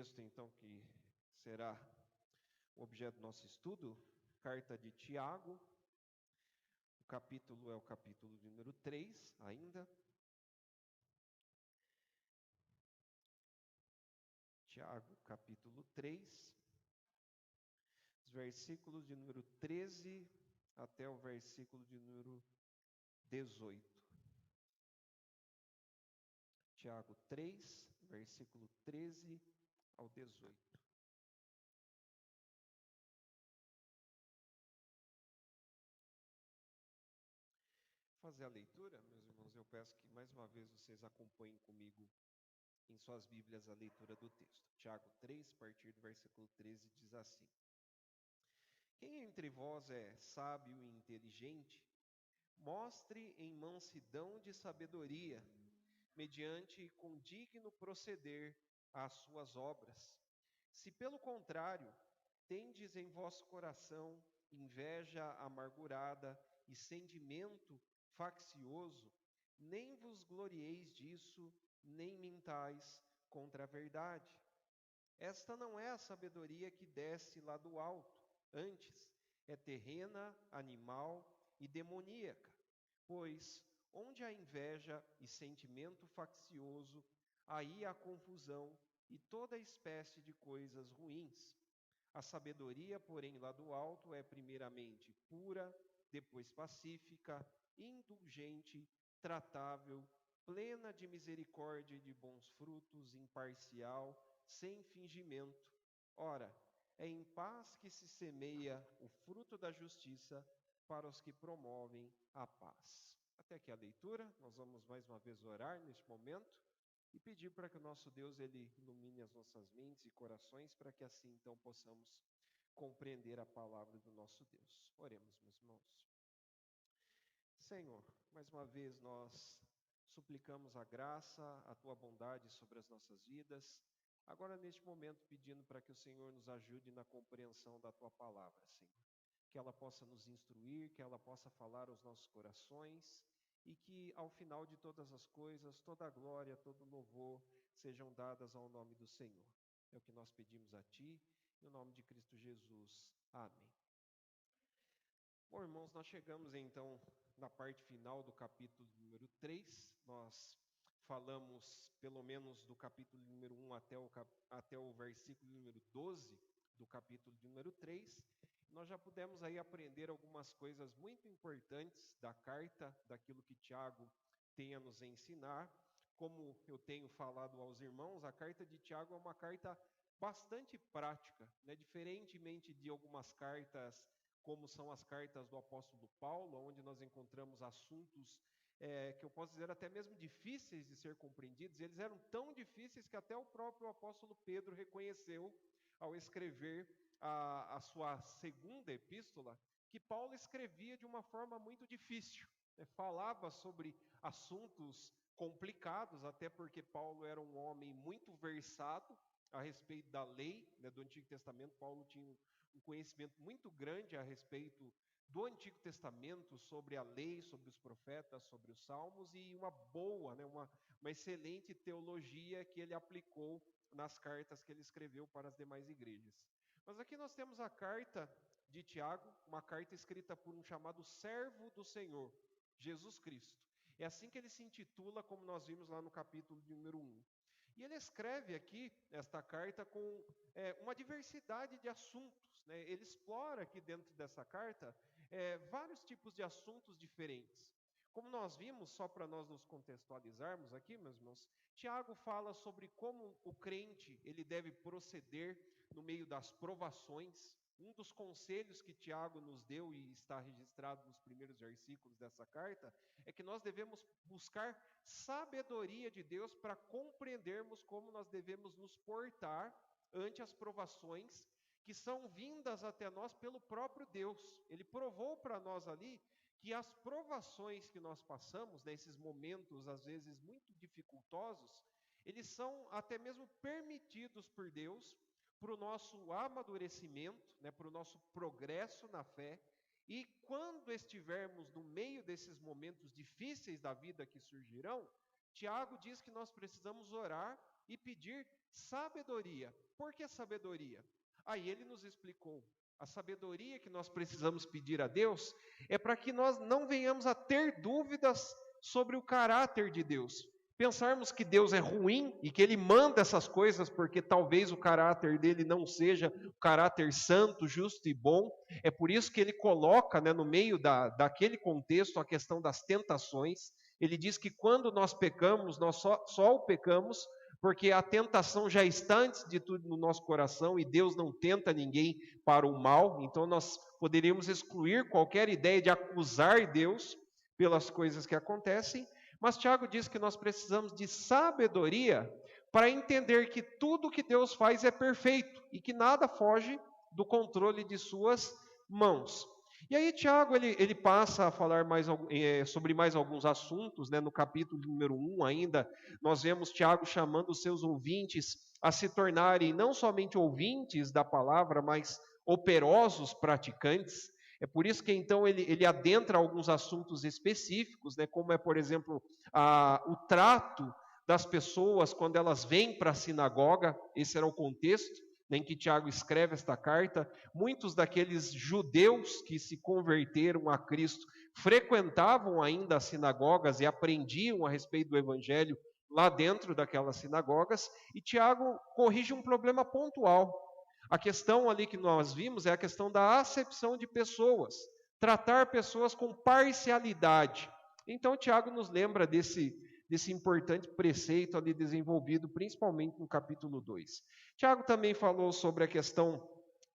texto, então, que será o objeto do nosso estudo, carta de Tiago, o capítulo é o capítulo de número 3 ainda. Tiago, capítulo 3, os versículos de número 13 até o versículo de número 18. Tiago 3, versículo 13 ao 18. Fazer a leitura, meus irmãos, eu peço que mais uma vez vocês acompanhem comigo em suas Bíblias a leitura do texto. Tiago 3, a partir do versículo 13, diz assim: Quem entre vós é sábio e inteligente, mostre em mansidão de sabedoria, mediante condigno proceder às suas obras. Se pelo contrário, tendes em vosso coração inveja amargurada e sentimento faccioso, nem vos glorieis disso, nem mintais contra a verdade. Esta não é a sabedoria que desce lá do alto, antes é terrena, animal e demoníaca. Pois onde há inveja e sentimento faccioso, aí há confusão e toda espécie de coisas ruins. A sabedoria, porém, lá do alto é primeiramente pura, depois pacífica, indulgente, tratável, plena de misericórdia e de bons frutos, imparcial, sem fingimento. Ora, é em paz que se semeia o fruto da justiça para os que promovem a paz. Até aqui a leitura, nós vamos mais uma vez orar neste momento e pedir para que o nosso Deus ele ilumine as nossas mentes e corações para que assim então possamos compreender a palavra do nosso Deus. Oremos, meus irmãos. Senhor, mais uma vez nós suplicamos a graça, a tua bondade sobre as nossas vidas. Agora neste momento pedindo para que o Senhor nos ajude na compreensão da tua palavra, Senhor. Que ela possa nos instruir, que ela possa falar aos nossos corações e que ao final de todas as coisas, toda a glória, todo o louvor sejam dadas ao nome do Senhor. É o que nós pedimos a Ti, em nome de Cristo Jesus. Amém. Bom, irmãos, nós chegamos então na parte final do capítulo número 3. Nós falamos pelo menos do capítulo número 1 até o versículo número 12 do capítulo número 3. Nós já pudemos aí aprender algumas coisas muito importantes da carta, daquilo que Tiago tem a nos ensinar. Como eu tenho falado aos irmãos, a carta de Tiago é uma carta bastante prática, né? Diferentemente de algumas cartas, como são as cartas do apóstolo Paulo, onde nós encontramos assuntos que eu posso dizer até mesmo difíceis de ser compreendidos. Eles eram tão difíceis que até o próprio apóstolo Pedro reconheceu ao escrever a sua segunda epístola, que Paulo escrevia de uma forma muito difícil, né? Falava sobre assuntos complicados, até porque Paulo era um homem muito versado a respeito da lei, né, do Antigo Testamento. Paulo tinha um conhecimento muito grande a respeito do Antigo Testamento, sobre a lei, sobre os profetas, sobre os salmos, e uma boa, né, uma excelente teologia que ele aplicou nas cartas que ele escreveu para as demais igrejas. Mas aqui nós temos a carta de Tiago, uma carta escrita por um chamado servo do Senhor, Jesus Cristo. É assim que ele se intitula, como nós vimos lá no capítulo de número 1. E ele escreve aqui esta carta com uma diversidade de assuntos, né? Ele explora aqui dentro dessa carta vários tipos de assuntos diferentes. Como nós vimos, só para nós nos contextualizarmos aqui, meus irmãos, Tiago fala sobre como o crente ele deve proceder no meio das provações. Um dos conselhos que Tiago nos deu e está registrado nos primeiros versículos dessa carta é que nós devemos buscar sabedoria de Deus para compreendermos como nós devemos nos portar ante as provações que são vindas até nós pelo próprio Deus. Ele provou para nós ali que as provações que nós passamos, nesses momentos às vezes muito dificultosos, eles são até mesmo permitidos por Deus para o nosso amadurecimento, né, para o nosso progresso na fé. E quando estivermos no meio desses momentos difíceis da vida que surgirão, Tiago diz que nós precisamos orar e pedir sabedoria. Por que sabedoria? Aí ele nos explicou. A sabedoria que nós precisamos pedir a Deus é para que nós não venhamos a ter dúvidas sobre o caráter de Deus. Pensarmos que Deus é ruim e que Ele manda essas coisas porque talvez o caráter dele não seja o caráter santo, justo e bom. É por isso que Ele coloca, né, no meio daquele contexto a questão das tentações. Ele diz que quando nós pecamos, nós só o pecamos porque a tentação já está antes de tudo no nosso coração e Deus não tenta ninguém para o mal. Então nós poderíamos excluir qualquer ideia de acusar Deus pelas coisas que acontecem. Mas Tiago diz que nós precisamos de sabedoria para entender que tudo que Deus faz é perfeito e que nada foge do controle de suas mãos. E aí Tiago ele passa a falar sobre mais alguns assuntos, né? No capítulo número 1 ainda, nós vemos Tiago chamando os seus ouvintes a se tornarem não somente ouvintes da palavra, mas operosos praticantes. É por isso que então ele adentra alguns assuntos específicos, né, como é, por exemplo, o trato das pessoas quando elas vêm para a sinagoga. Esse era o contexto, né, em que Tiago escreve esta carta. Muitos daqueles judeus que se converteram a Cristo frequentavam ainda as sinagogas e aprendiam a respeito do Evangelho lá dentro daquelas sinagogas, e Tiago corrige um problema pontual. A questão ali que nós vimos é a questão da acepção de pessoas, tratar pessoas com parcialidade. Então, Tiago nos lembra desse importante preceito ali desenvolvido, principalmente no capítulo 2. Tiago também falou sobre a questão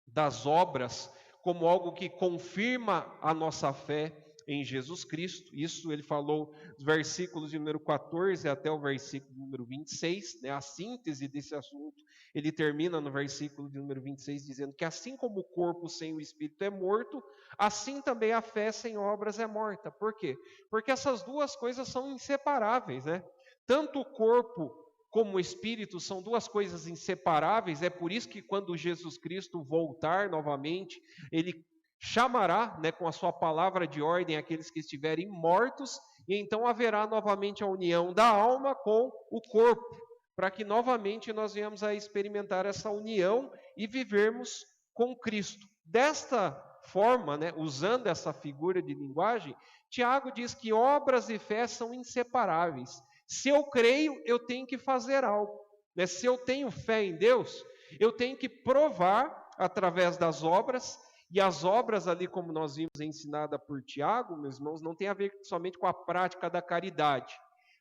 das obras como algo que confirma a nossa fé em Jesus Cristo. Isso ele falou dos versículos de número 14 até o versículo número 26, né? A síntese desse assunto, ele termina no versículo de número 26, dizendo que assim como o corpo sem o espírito é morto, assim também a fé sem obras é morta. Por quê? Porque essas duas coisas são inseparáveis, né? Tanto o corpo como o espírito são duas coisas inseparáveis. É por isso que quando Jesus Cristo voltar novamente, ele chamará, né, com a sua palavra de ordem aqueles que estiverem mortos, e então haverá novamente a união da alma com o corpo, para que novamente nós venhamos a experimentar essa união e vivermos com Cristo. Desta forma, né, usando essa figura de linguagem, Tiago diz que obras e fé são inseparáveis. Se eu creio, eu tenho que fazer algo, né? Se eu tenho fé em Deus, eu tenho que provar através das obras. E as obras ali, como nós vimos ensinada por Tiago, meus irmãos, não tem a ver somente com a prática da caridade,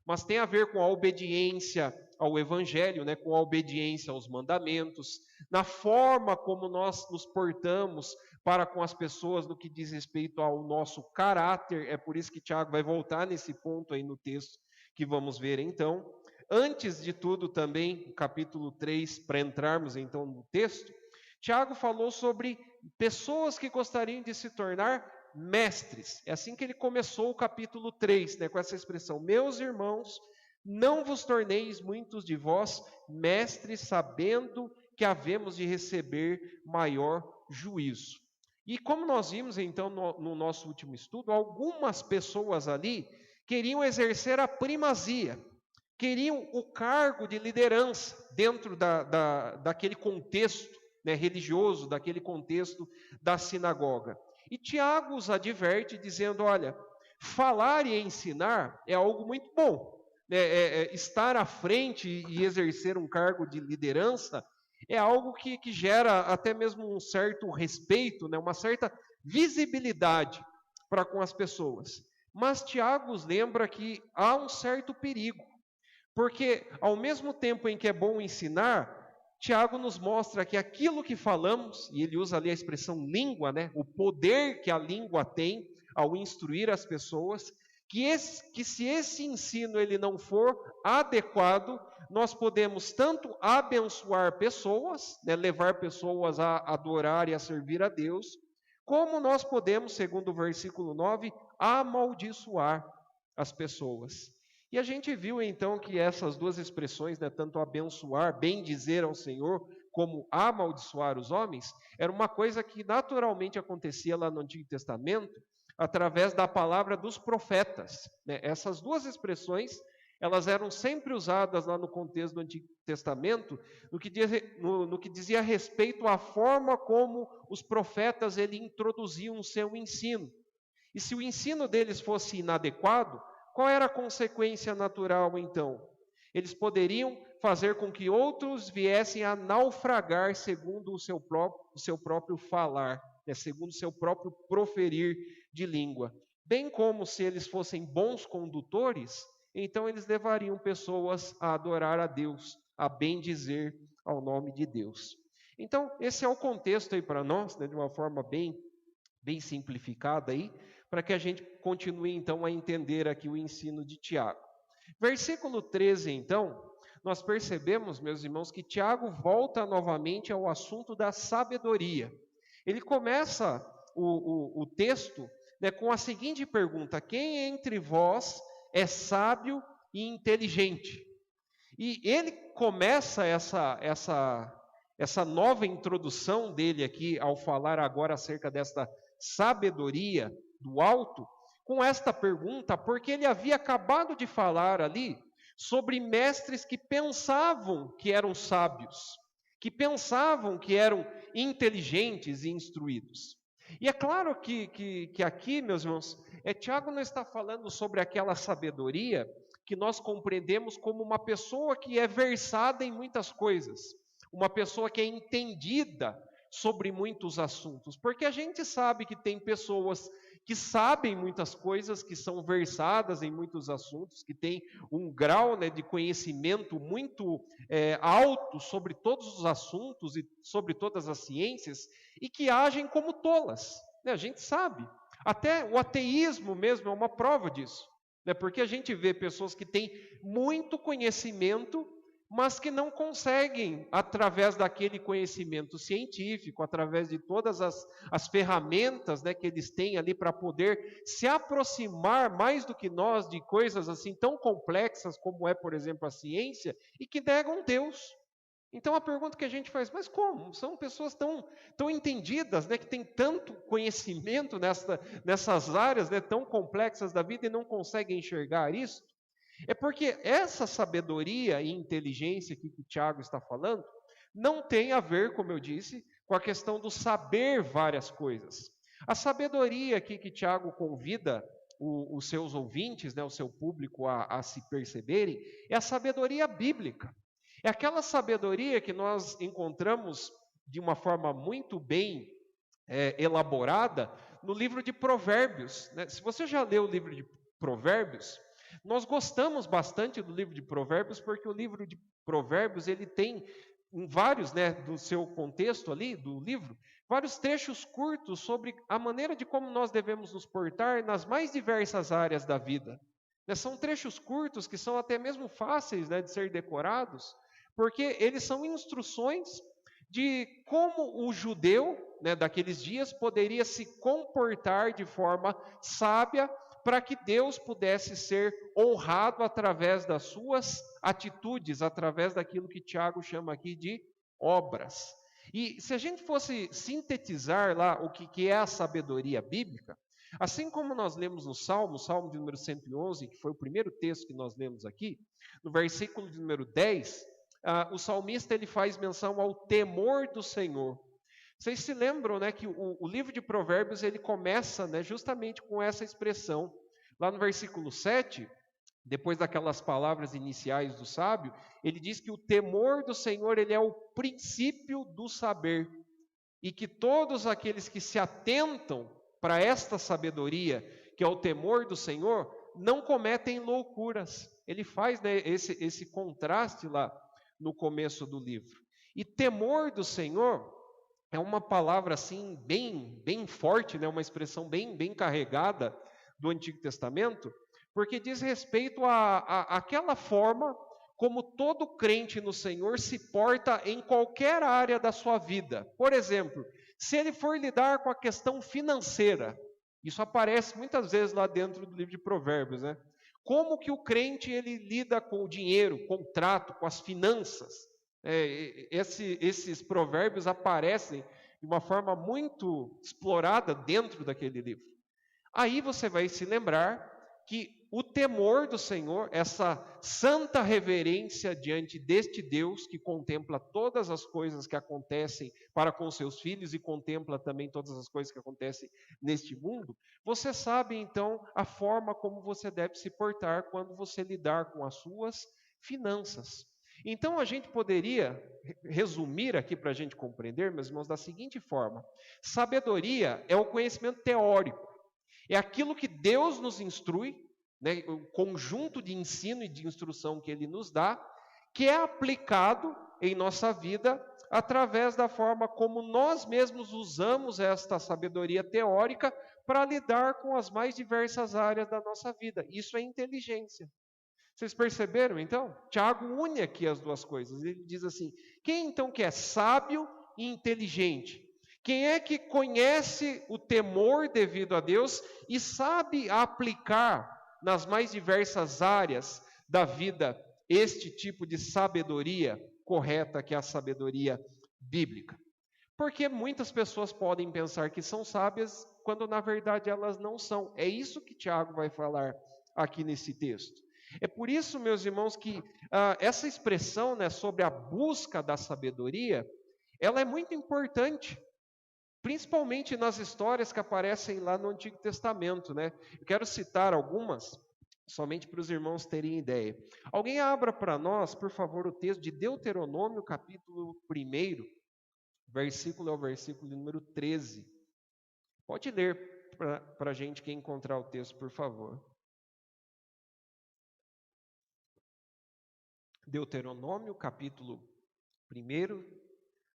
mas tem a ver com a obediência ao Evangelho, né, com a obediência aos mandamentos, na forma como nós nos portamos para com as pessoas no que diz respeito ao nosso caráter. É por isso que Tiago vai voltar nesse ponto aí no texto que vamos ver então. Antes de tudo também, capítulo 3, para entrarmos então no texto, Tiago falou sobre pessoas que gostariam de se tornar mestres. É assim que ele começou o capítulo 3, né, com essa expressão: meus irmãos, não vos torneis muitos de vós mestres, sabendo que havemos de receber maior juízo. E como nós vimos então no nosso último estudo, algumas pessoas ali queriam exercer a primazia, queriam o cargo de liderança dentro daquele contexto, né, religioso, daquele contexto da sinagoga. E Tiago os adverte dizendo: olha, falar e ensinar é algo muito bom, né? Estar à frente e exercer um cargo de liderança é algo que gera até mesmo um certo respeito, né, uma certa visibilidade para com as pessoas. Mas Tiago os lembra que há um certo perigo, porque ao mesmo tempo em que é bom ensinar, Tiago nos mostra que aquilo que falamos, e ele usa ali a expressão língua, né, o poder que a língua tem ao instruir as pessoas, que se esse ensino ele não for adequado, nós podemos tanto abençoar pessoas, né, levar pessoas a adorar e a servir a Deus, como nós podemos, segundo o versículo 9, amaldiçoar as pessoas. E a gente viu então que essas duas expressões, né, tanto abençoar, bem dizer ao Senhor, como amaldiçoar os homens, era uma coisa que naturalmente acontecia lá no Antigo Testamento, através da palavra dos profetas, né? Essas duas expressões, Elas eram sempre usadas lá no contexto do Antigo Testamento, no que dizia respeito à forma como os profetas introduziam o seu ensino. E se o ensino deles fosse inadequado, qual era a consequência natural então? Eles poderiam fazer com que outros viessem a naufragar segundo o seu próprio falar, segundo o seu próprio proferir de língua. Bem como se eles fossem bons condutores, então eles levariam pessoas a adorar a Deus, a bendizer ao nome de Deus. Então, esse é o contexto aí para nós, de uma forma bem simplificada aí, para que a gente continue então a entender aqui o ensino de Tiago. Versículo 13, então, nós percebemos, meus irmãos, que Tiago volta novamente ao assunto da sabedoria. Ele começa o texto com a seguinte pergunta: quem entre vós é sábio e inteligente? E ele começa essa nova introdução dele aqui, ao falar agora acerca desta sabedoria do alto, com esta pergunta, porque ele havia acabado de falar ali sobre mestres que pensavam que eram sábios, que pensavam que eram inteligentes e instruídos. E é claro que aqui, meus irmãos, Tiago não está falando sobre aquela sabedoria que nós compreendemos como uma pessoa que é versada em muitas coisas, uma pessoa que é entendida sobre muitos assuntos, porque a gente sabe que tem pessoas que sabem muitas coisas, que são versadas em muitos assuntos, que têm um grau de conhecimento muito alto sobre todos os assuntos e sobre todas as ciências, e que agem como tolas. A gente sabe. Até o ateísmo mesmo é uma prova disso. Porque a gente vê pessoas que têm muito conhecimento, mas que não conseguem, através daquele conhecimento científico, através de todas as ferramentas que eles têm ali para poder se aproximar mais do que nós de coisas assim tão complexas como é, por exemplo, a ciência, e que negam Deus. Então a pergunta que a gente faz: mas como? São pessoas tão entendidas, que têm tanto conhecimento nessas áreas tão complexas da vida e não conseguem enxergar isso? É porque essa sabedoria e inteligência que o Tiago está falando não tem a ver, como eu disse, com a questão do saber várias coisas. A sabedoria aqui que Tiago convida os seus ouvintes, o seu público a se perceberem, é a sabedoria bíblica. É aquela sabedoria que nós encontramos de uma forma muito bem elaborada no livro de Provérbios. Se você já leu o livro de Provérbios, nós gostamos bastante do livro de Provérbios, porque o livro de Provérbios ele tem em vários, do seu contexto ali, do livro, vários trechos curtos sobre a maneira de como nós devemos nos portar nas mais diversas áreas da vida. São trechos curtos que são até mesmo fáceis de ser decorados, porque eles são instruções de como o judeu daqueles dias poderia se comportar de forma sábia, para que Deus pudesse ser honrado através das suas atitudes, através daquilo que Tiago chama aqui de obras. E se a gente fosse sintetizar lá o que é a sabedoria bíblica, assim como nós lemos no Salmo de número 111, que foi o primeiro texto que nós lemos aqui, no versículo de número 10, o salmista ele faz menção ao temor do Senhor. Vocês se lembram que o livro de Provérbios ele começa justamente com essa expressão. Lá no versículo 7, depois daquelas palavras iniciais do sábio, ele diz que o temor do Senhor ele é o princípio do saber, e que todos aqueles que se atentam para esta sabedoria, que é o temor do Senhor, não cometem loucuras. Ele faz esse contraste lá no começo do livro. E temor do Senhor é uma palavra assim bem forte, uma expressão bem carregada do Antigo Testamento, porque diz respeito àquela forma como todo crente no Senhor se porta em qualquer área da sua vida. Por exemplo, se ele for lidar com a questão financeira, isso aparece muitas vezes lá dentro do livro de Provérbios, Como que o crente ele lida com o dinheiro, com o trato, com as finanças? Esses provérbios aparecem de uma forma muito explorada dentro daquele livro. Aí você vai se lembrar que o temor do Senhor, essa santa reverência diante deste Deus que contempla todas as coisas que acontecem para com seus filhos e contempla também todas as coisas que acontecem neste mundo, você sabe então a forma como você deve se portar quando você lidar com as suas finanças. Então a gente poderia resumir aqui para a gente compreender, meus irmãos, da seguinte forma: sabedoria é o conhecimento teórico, é aquilo que Deus nos instrui, né, o conjunto de ensino e de instrução que Ele nos dá, que é aplicado em nossa vida através da forma como nós mesmos usamos esta sabedoria teórica para lidar com as mais diversas áreas da nossa vida. Isso é inteligência. Vocês perceberam, então? Tiago une aqui as duas coisas. Ele diz assim: quem então que é sábio e inteligente? Quem é que conhece o temor devido a Deus e sabe aplicar nas mais diversas áreas da vida este tipo de sabedoria correta, que é a sabedoria bíblica? Porque muitas pessoas podem pensar que são sábias, quando na verdade elas não são. É isso que Tiago vai falar aqui nesse texto. É por isso, meus irmãos, que essa expressão, né, sobre a busca da sabedoria, ela é muito importante, principalmente nas histórias que aparecem lá no Antigo Testamento, né? Eu quero citar algumas, somente para os irmãos terem ideia. Alguém abra para nós, por favor, o texto de Deuteronômio, capítulo 1, versículo é o versículo número 13. Pode ler para a gente, quem encontrar o texto, por favor. Deuteronômio, capítulo 1,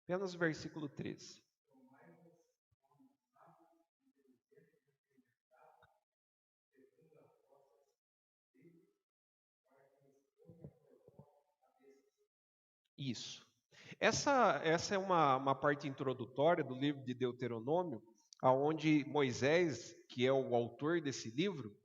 apenas o versículo 13. Isso. Essa é uma parte introdutória do livro de Deuteronômio, onde Moisés, que é o autor desse livro,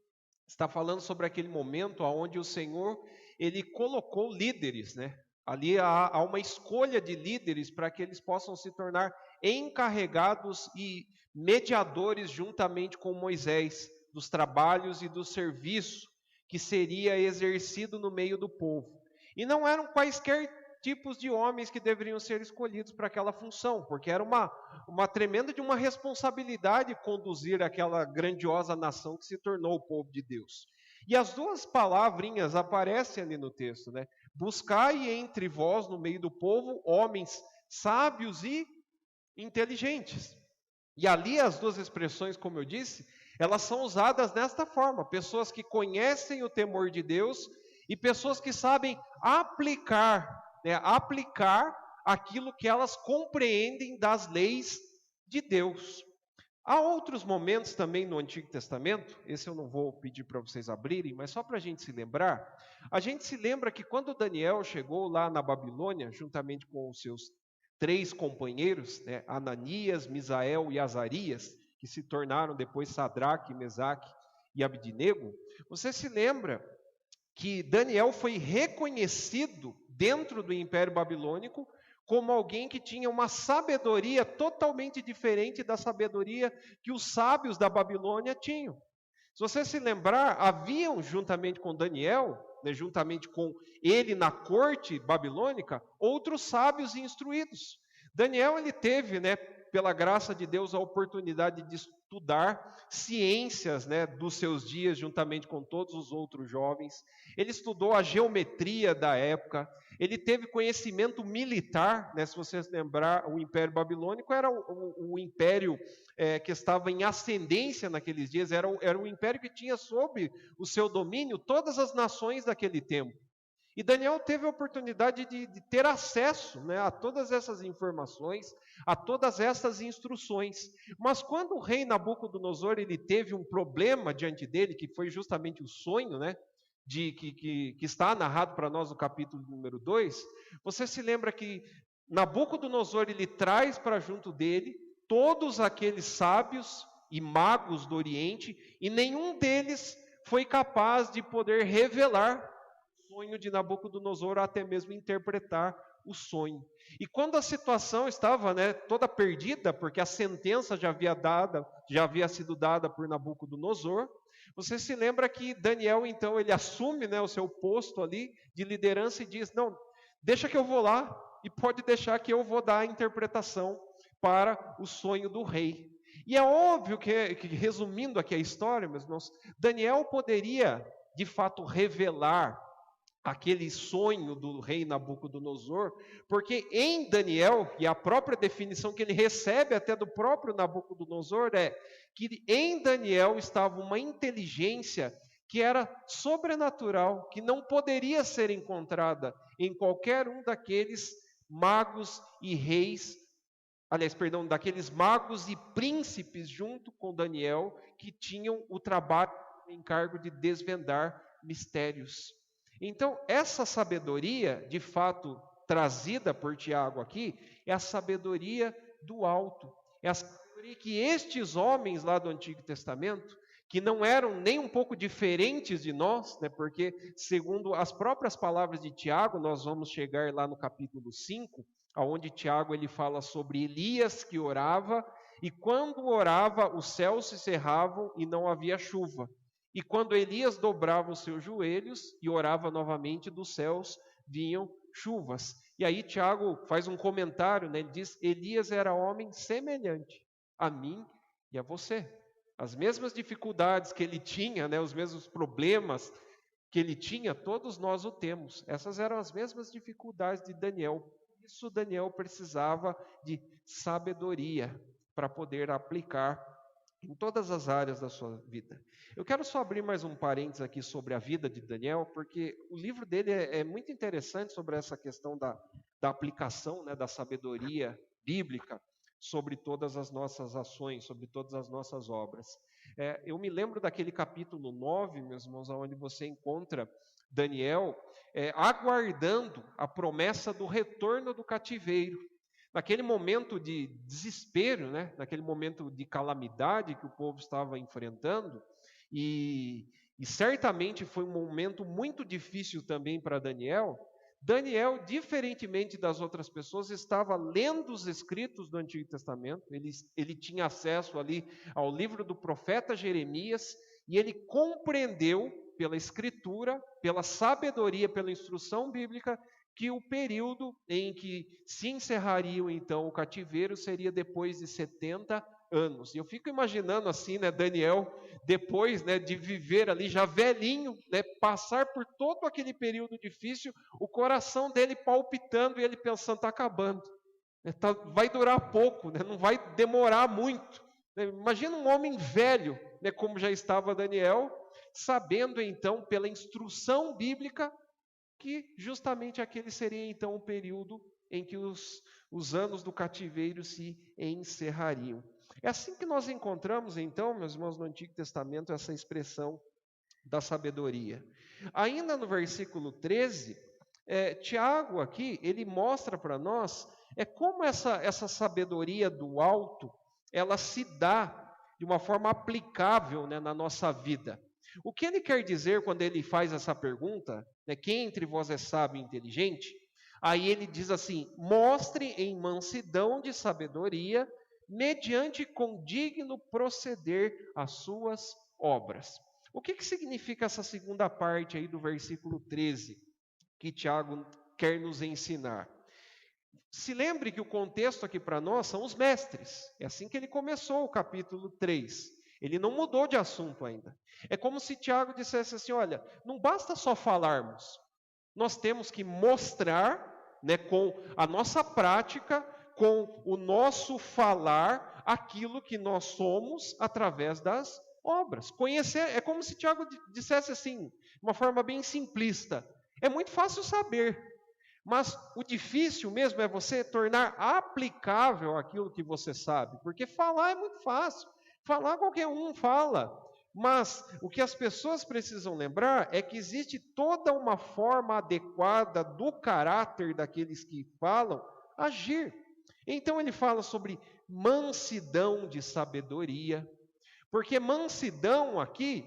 está falando sobre aquele momento onde o Senhor ele colocou líderes, né? Ali há uma escolha de líderes para que eles possam se tornar encarregados e mediadores juntamente com Moisés dos trabalhos e do serviço que seria exercido no meio do povo. E não eram quaisquer tipos de homens que deveriam ser escolhidos para aquela função, porque era uma tremenda de uma responsabilidade conduzir aquela grandiosa nação que se tornou o povo de Deus. E as duas palavrinhas aparecem ali no texto, né? Buscai entre vós, no meio do povo, homens sábios e inteligentes. E ali as duas expressões, como eu disse, elas são usadas desta forma: pessoas que conhecem o temor de Deus e pessoas que sabem aplicar aquilo que elas compreendem das leis de Deus. Há outros momentos também no Antigo Testamento, esse eu não vou pedir para vocês abrirem, mas só para a gente se lembrar. A gente se lembra que quando Daniel chegou lá na Babilônia, juntamente com os seus 3 companheiros, né, Ananias, Misael e Azarias, que se tornaram depois Sadraque, Mesaque e Abdinego, você se lembra que Daniel foi reconhecido dentro do Império Babilônico como alguém que tinha uma sabedoria totalmente diferente da sabedoria que os sábios da Babilônia tinham. Se você se lembrar, haviam juntamente com Daniel, né, juntamente com ele na corte babilônica, outros sábios e instruídos. Daniel ele teve, né, pela graça de Deus, a oportunidade de estudar ciências, né, dos seus dias, juntamente com todos os outros jovens. Ele estudou a geometria da época, ele teve conhecimento militar, né, se você se lembrar, o Império Babilônico era o império que estava em ascendência naqueles dias, era um império que tinha sob o seu domínio todas as nações daquele tempo. E Daniel teve a oportunidade de ter acesso, né, a todas essas informações, a todas essas instruções. Mas quando o rei Nabucodonosor ele teve um problema diante dele, que foi justamente o sonho, né, que está narrado para nós no capítulo número 2, você se lembra que Nabucodonosor ele traz para junto dele todos aqueles sábios e magos do Oriente, e nenhum deles foi capaz de poder revelar sonho de Nabucodonosor, ou até mesmo interpretar o sonho. E quando a situação estava, né, toda perdida, porque a sentença já havia sido dada por Nabucodonosor, Você se lembra que Daniel, então, ele assume, né, o seu posto ali de liderança e diz, não, deixa que eu vou lá e pode deixar que eu vou dar a interpretação para o sonho do rei. E é óbvio que resumindo aqui a história, meus irmãos, Daniel poderia, de fato, revelar aquele sonho do rei Nabucodonosor, porque em Daniel, e a própria definição que ele recebe até do próprio Nabucodonosor é que em Daniel estava uma inteligência que era sobrenatural, que não poderia ser encontrada em qualquer um daqueles magos e reis, aliás, perdão, daqueles magos e príncipes junto com Daniel, que tinham o trabalho, o encargo de desvendar mistérios. Então, essa sabedoria, de fato, trazida por Tiago aqui, é a sabedoria do alto. É a sabedoria que estes homens lá do Antigo Testamento, que não eram nem um pouco diferentes de nós, né, porque, segundo as próprias palavras de Tiago, nós vamos chegar lá no capítulo 5, onde Tiago ele fala sobre Elias que orava, e quando orava, os céus se cerravam e não havia chuva. E quando Elias dobrava os seus joelhos e orava novamente, dos céus vinham chuvas. E aí Tiago faz um comentário, né? Ele diz, Elias era homem semelhante a mim e a você. As mesmas dificuldades que ele tinha, né? Os mesmos problemas que ele tinha, todos nós o temos. Essas eram as mesmas dificuldades de Daniel. Por isso Daniel precisava de sabedoria para poder aplicar em todas as áreas da sua vida. Eu quero só abrir mais um parênteses aqui sobre a vida de Daniel, porque o livro dele é muito interessante sobre essa questão da aplicação, né, da sabedoria bíblica sobre todas as nossas ações, sobre todas as nossas obras. Eu me lembro daquele capítulo 9, meus irmãos, onde você encontra Daniel aguardando a promessa do retorno do cativeiro. Naquele momento de desespero, né? Naquele momento de calamidade que o povo estava enfrentando, e certamente foi um momento muito difícil também para Daniel. Daniel, diferentemente das outras pessoas, estava lendo os escritos do Antigo Testamento, ele tinha acesso ali ao livro do profeta Jeremias, e ele compreendeu pela escritura, pela sabedoria, pela instrução bíblica, que o período em que se encerraria então o cativeiro seria depois de 70 anos. E eu fico imaginando assim, né, Daniel, depois, né, de viver ali já velhinho, né, passar por todo aquele período difícil, o coração dele palpitando e ele pensando, está acabando, né, vai durar pouco, né, não vai demorar muito. Né, imagina um homem velho, né, como já estava Daniel, sabendo então pela instrução bíblica que justamente aquele seria então o período em que os anos do cativeiro se encerrariam. É assim que nós encontramos então, meus irmãos, no Antigo Testamento, essa expressão da sabedoria. Ainda no versículo 13, Tiago aqui, ele mostra para nós como essa sabedoria do alto, ela se dá de uma forma aplicável, né, na nossa vida. O que ele quer dizer quando ele faz essa pergunta, né, quem entre vós é sábio e inteligente? Aí ele diz assim, mostre em mansidão de sabedoria, mediante condigno proceder as suas obras. O que significa essa segunda parte aí do versículo 13, que Tiago quer nos ensinar? Se lembre que o contexto aqui para nós são os mestres, é assim que ele começou o capítulo 3. Ele não mudou de assunto ainda. É como se Tiago dissesse assim, olha, não basta só falarmos, nós temos que mostrar, né, com a nossa prática, com o nosso falar, aquilo que nós somos através das obras. Conhecer, é como se Tiago dissesse assim, de uma forma bem simplista, é muito fácil saber, mas o difícil mesmo é você tornar aplicável aquilo que você sabe, porque falar é muito fácil. Falar qualquer um fala, mas o que as pessoas precisam lembrar é que existe toda uma forma adequada do caráter daqueles que falam agir. Então ele fala sobre mansidão de sabedoria, porque mansidão aqui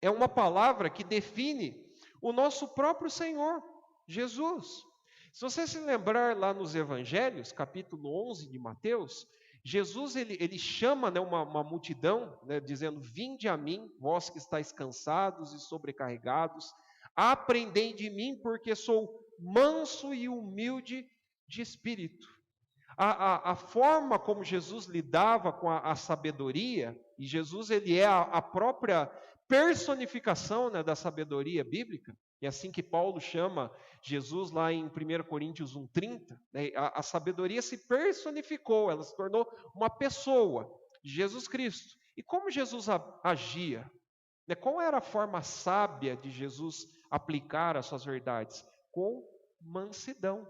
é uma palavra que define o nosso próprio Senhor, Jesus. Se você se lembrar lá nos Evangelhos, capítulo 11 de Mateus, Jesus, ele chama, né, uma multidão, né, dizendo, vinde a mim, vós que estáis cansados e sobrecarregados, aprendei de mim, porque sou manso e humilde de espírito. A forma como Jesus lidava com a sabedoria, e Jesus ele é a própria personificação, né, da sabedoria bíblica, é assim que Paulo chama Jesus lá em 1 Coríntios 1,30, né, a sabedoria se personificou, ela se tornou uma pessoa, Jesus Cristo. E como Jesus agia? Né, qual era a forma sábia de Jesus aplicar as suas verdades? Com mansidão.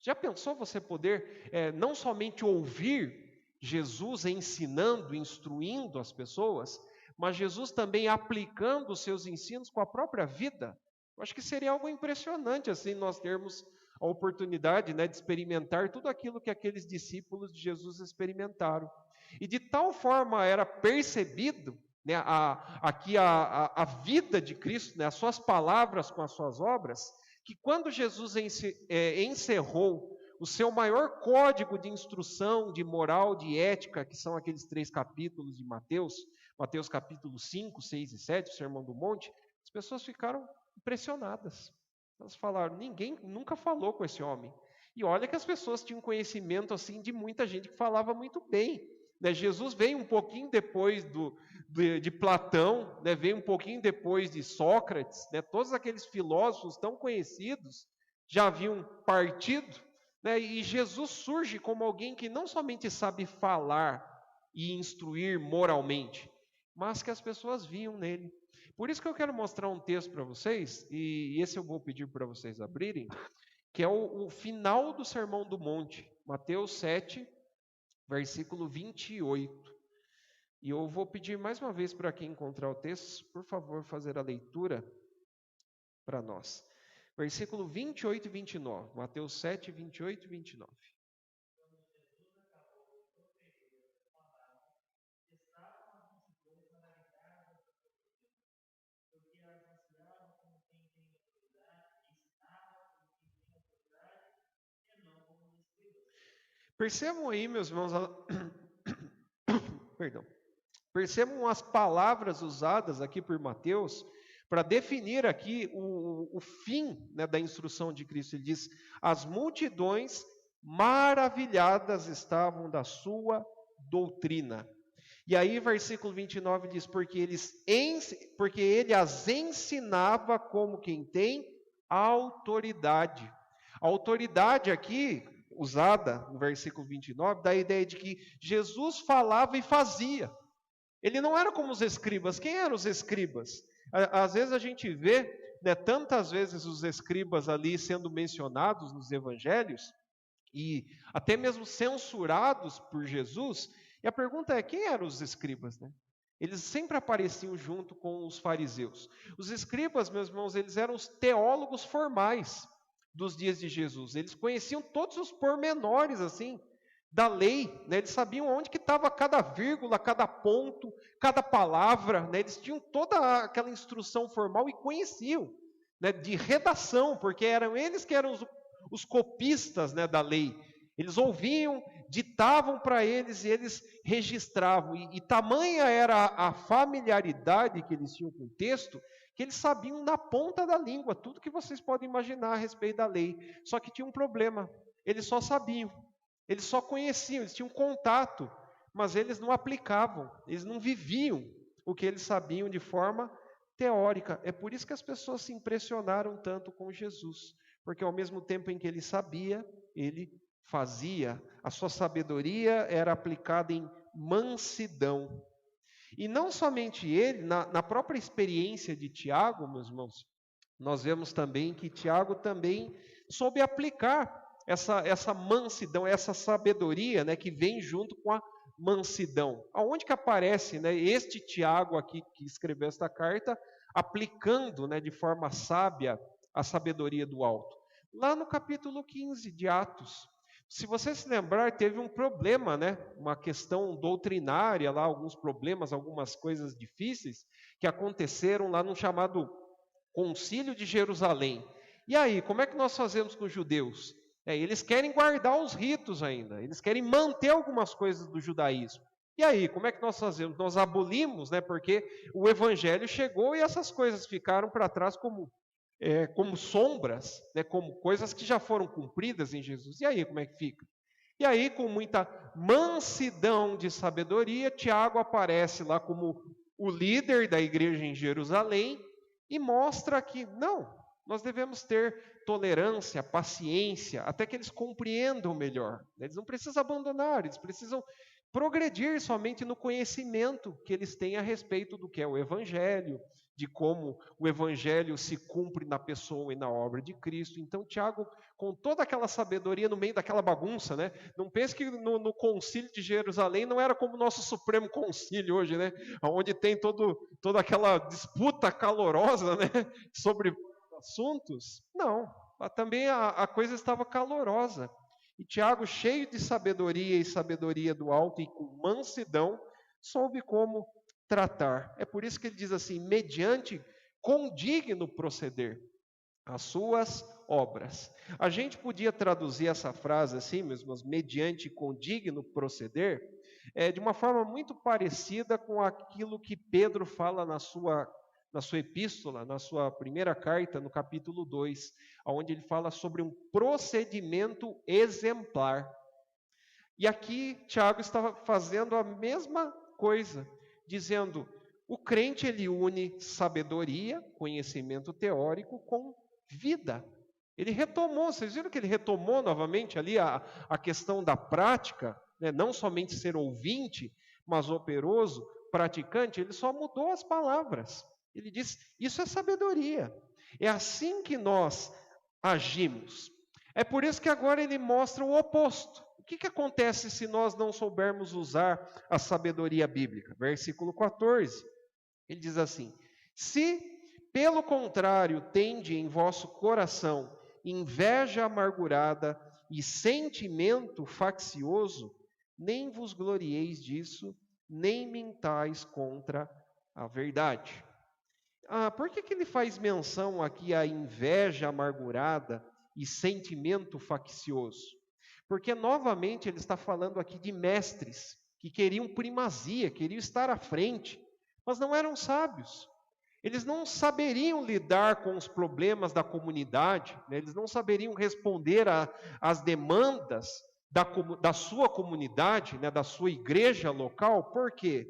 Já pensou você poder não somente ouvir Jesus ensinando, instruindo as pessoas, mas Jesus também aplicando os seus ensinos com a própria vida? Eu acho que seria algo impressionante assim nós termos a oportunidade, né, de experimentar tudo aquilo que aqueles discípulos de Jesus experimentaram. E de tal forma era percebido, né, aqui a vida de Cristo, né, as suas palavras com as suas obras, que quando Jesus encerrou o seu maior código de instrução, de moral, de ética, que são aqueles 3 capítulos de Mateus, Mateus capítulo 5, 6 e 7, o Sermão do Monte, as pessoas ficaram impressionadas. Elas falaram, ninguém nunca falou com esse homem. E olha que as pessoas tinham conhecimento assim de muita gente que falava muito bem. Né? Jesus veio um pouquinho depois de Platão, né? Veio um pouquinho depois de Sócrates, né? Todos aqueles filósofos tão conhecidos já haviam partido, né? E Jesus surge como alguém que não somente sabe falar e instruir moralmente, mas que as pessoas viam nele. Por isso que eu quero mostrar um texto para vocês, e esse eu vou pedir para vocês abrirem, que é o final do Sermão do Monte, Mateus 7, versículo 28. E eu vou pedir mais uma vez para quem encontrar o texto, por favor, fazer a leitura para nós. Versículo 28 e 29, Mateus 7, 28 e 29. Percebam aí, meus irmãos, perdão. Percebam as palavras usadas aqui por Mateus para definir aqui o fim, né, da instrução de Cristo. Ele diz, as multidões maravilhadas estavam da sua doutrina. E aí, versículo 29 diz, porque ele as ensinava como quem tem autoridade. A autoridade aqui, usada no versículo 29, dá a ideia de que Jesus falava e fazia. Ele não era como os escribas. Quem eram os escribas? Às vezes a gente vê, né, tantas vezes os escribas ali sendo mencionados nos evangelhos, e até mesmo censurados por Jesus, e a pergunta é, quem eram os escribas, né? Eles sempre apareciam junto com os fariseus. Os escribas, meus irmãos, eles eram os teólogos formais dos dias de Jesus. Eles conheciam todos os pormenores, assim, da lei, né? Eles sabiam onde que estava cada vírgula, cada ponto, cada palavra, né? Eles tinham toda aquela instrução formal e conheciam, né, de redação, porque eram eles que eram os copistas, né, da lei. Eles ouviam, ditavam para eles e eles registravam. E tamanha era a familiaridade que eles tinham com o texto, que eles sabiam na ponta da língua tudo que vocês podem imaginar a respeito da lei. Só que tinha um problema, eles só sabiam, eles só conheciam, eles tinham contato, mas eles não aplicavam, eles não viviam o que eles sabiam de forma teórica. É por isso que as pessoas se impressionaram tanto com Jesus, porque ao mesmo tempo em que ele sabia, ele fazia. A sua sabedoria era aplicada em mansidão. E não somente ele, na própria experiência de Tiago, meus irmãos, nós vemos também que Tiago também soube aplicar essa mansidão, essa sabedoria, né, que vem junto com a mansidão. Aonde que aparece, né, este Tiago aqui que escreveu esta carta, aplicando, né, de forma sábia a sabedoria do alto? Lá no capítulo 15 de Atos. Se você se lembrar, teve um problema, né, uma questão doutrinária lá, alguns problemas, algumas coisas difíceis que aconteceram lá no chamado Concílio de Jerusalém. E aí, como é que nós fazemos com os judeus? Eles querem guardar os ritos ainda, eles querem manter algumas coisas do judaísmo. E aí, como é que nós fazemos? Nós abolimos, porque o evangelho chegou e essas coisas ficaram para trás como sombras, como coisas que já foram cumpridas em Jesus. E aí, como é que fica? E aí, com muita mansidão de sabedoria, Tiago aparece lá como o líder da igreja em Jerusalém e mostra que, não, nós devemos ter tolerância, paciência, até que eles compreendam melhor. Eles não precisam abandonar, eles precisam progredir somente no conhecimento que eles têm a respeito do que é o Evangelho, de como o Evangelho se cumpre na pessoa e na obra de Cristo. Então, Tiago, com toda aquela sabedoria no meio daquela bagunça, não pense que no concílio de Jerusalém não era como o nosso Supremo Concílio hoje, onde tem toda aquela disputa calorosa, sobre assuntos. Não, também a coisa estava calorosa. E Tiago, cheio de sabedoria e sabedoria do alto e com mansidão, soube como tratar. É por isso que ele diz assim, mediante condigno proceder as suas obras. A gente podia traduzir essa frase assim, meus irmãos, mediante condigno proceder, de uma forma muito parecida com aquilo que Pedro fala na sua epístola, na sua primeira carta, no capítulo 2, onde ele fala sobre um procedimento exemplar. E aqui Tiago estava fazendo a mesma coisa, dizendo, o crente ele une sabedoria, conhecimento teórico com vida. Ele retomou, vocês viram que ele retomou novamente ali a questão da prática, não somente ser ouvinte, mas operoso, praticante, ele só mudou as palavras. Ele diz, isso é sabedoria. É assim que nós agimos. É por isso que agora ele mostra o oposto. O que acontece se nós não soubermos usar a sabedoria bíblica? Versículo 14. Ele diz assim, se, pelo contrário, tende em vosso coração inveja amargurada e sentimento faccioso, nem vos glorieis disso, nem mintais contra a verdade. Por que ele faz menção aqui à inveja amargurada e sentimento faccioso? Porque, novamente, ele está falando aqui de mestres que queriam primazia, queriam estar à frente, mas não eram sábios. Eles não saberiam lidar com os problemas da comunidade, eles não saberiam responder às demandas da sua comunidade, da sua igreja local. Por quê?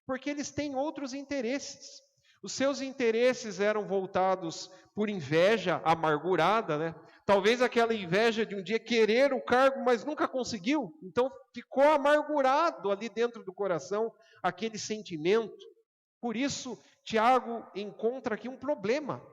Porque eles têm outros interesses. Os seus interesses eram voltados por inveja amargurada, Talvez aquela inveja de um dia querer o cargo, mas nunca conseguiu. Então ficou amargurado ali dentro do coração aquele sentimento. Por isso, Tiago encontra aqui um problema,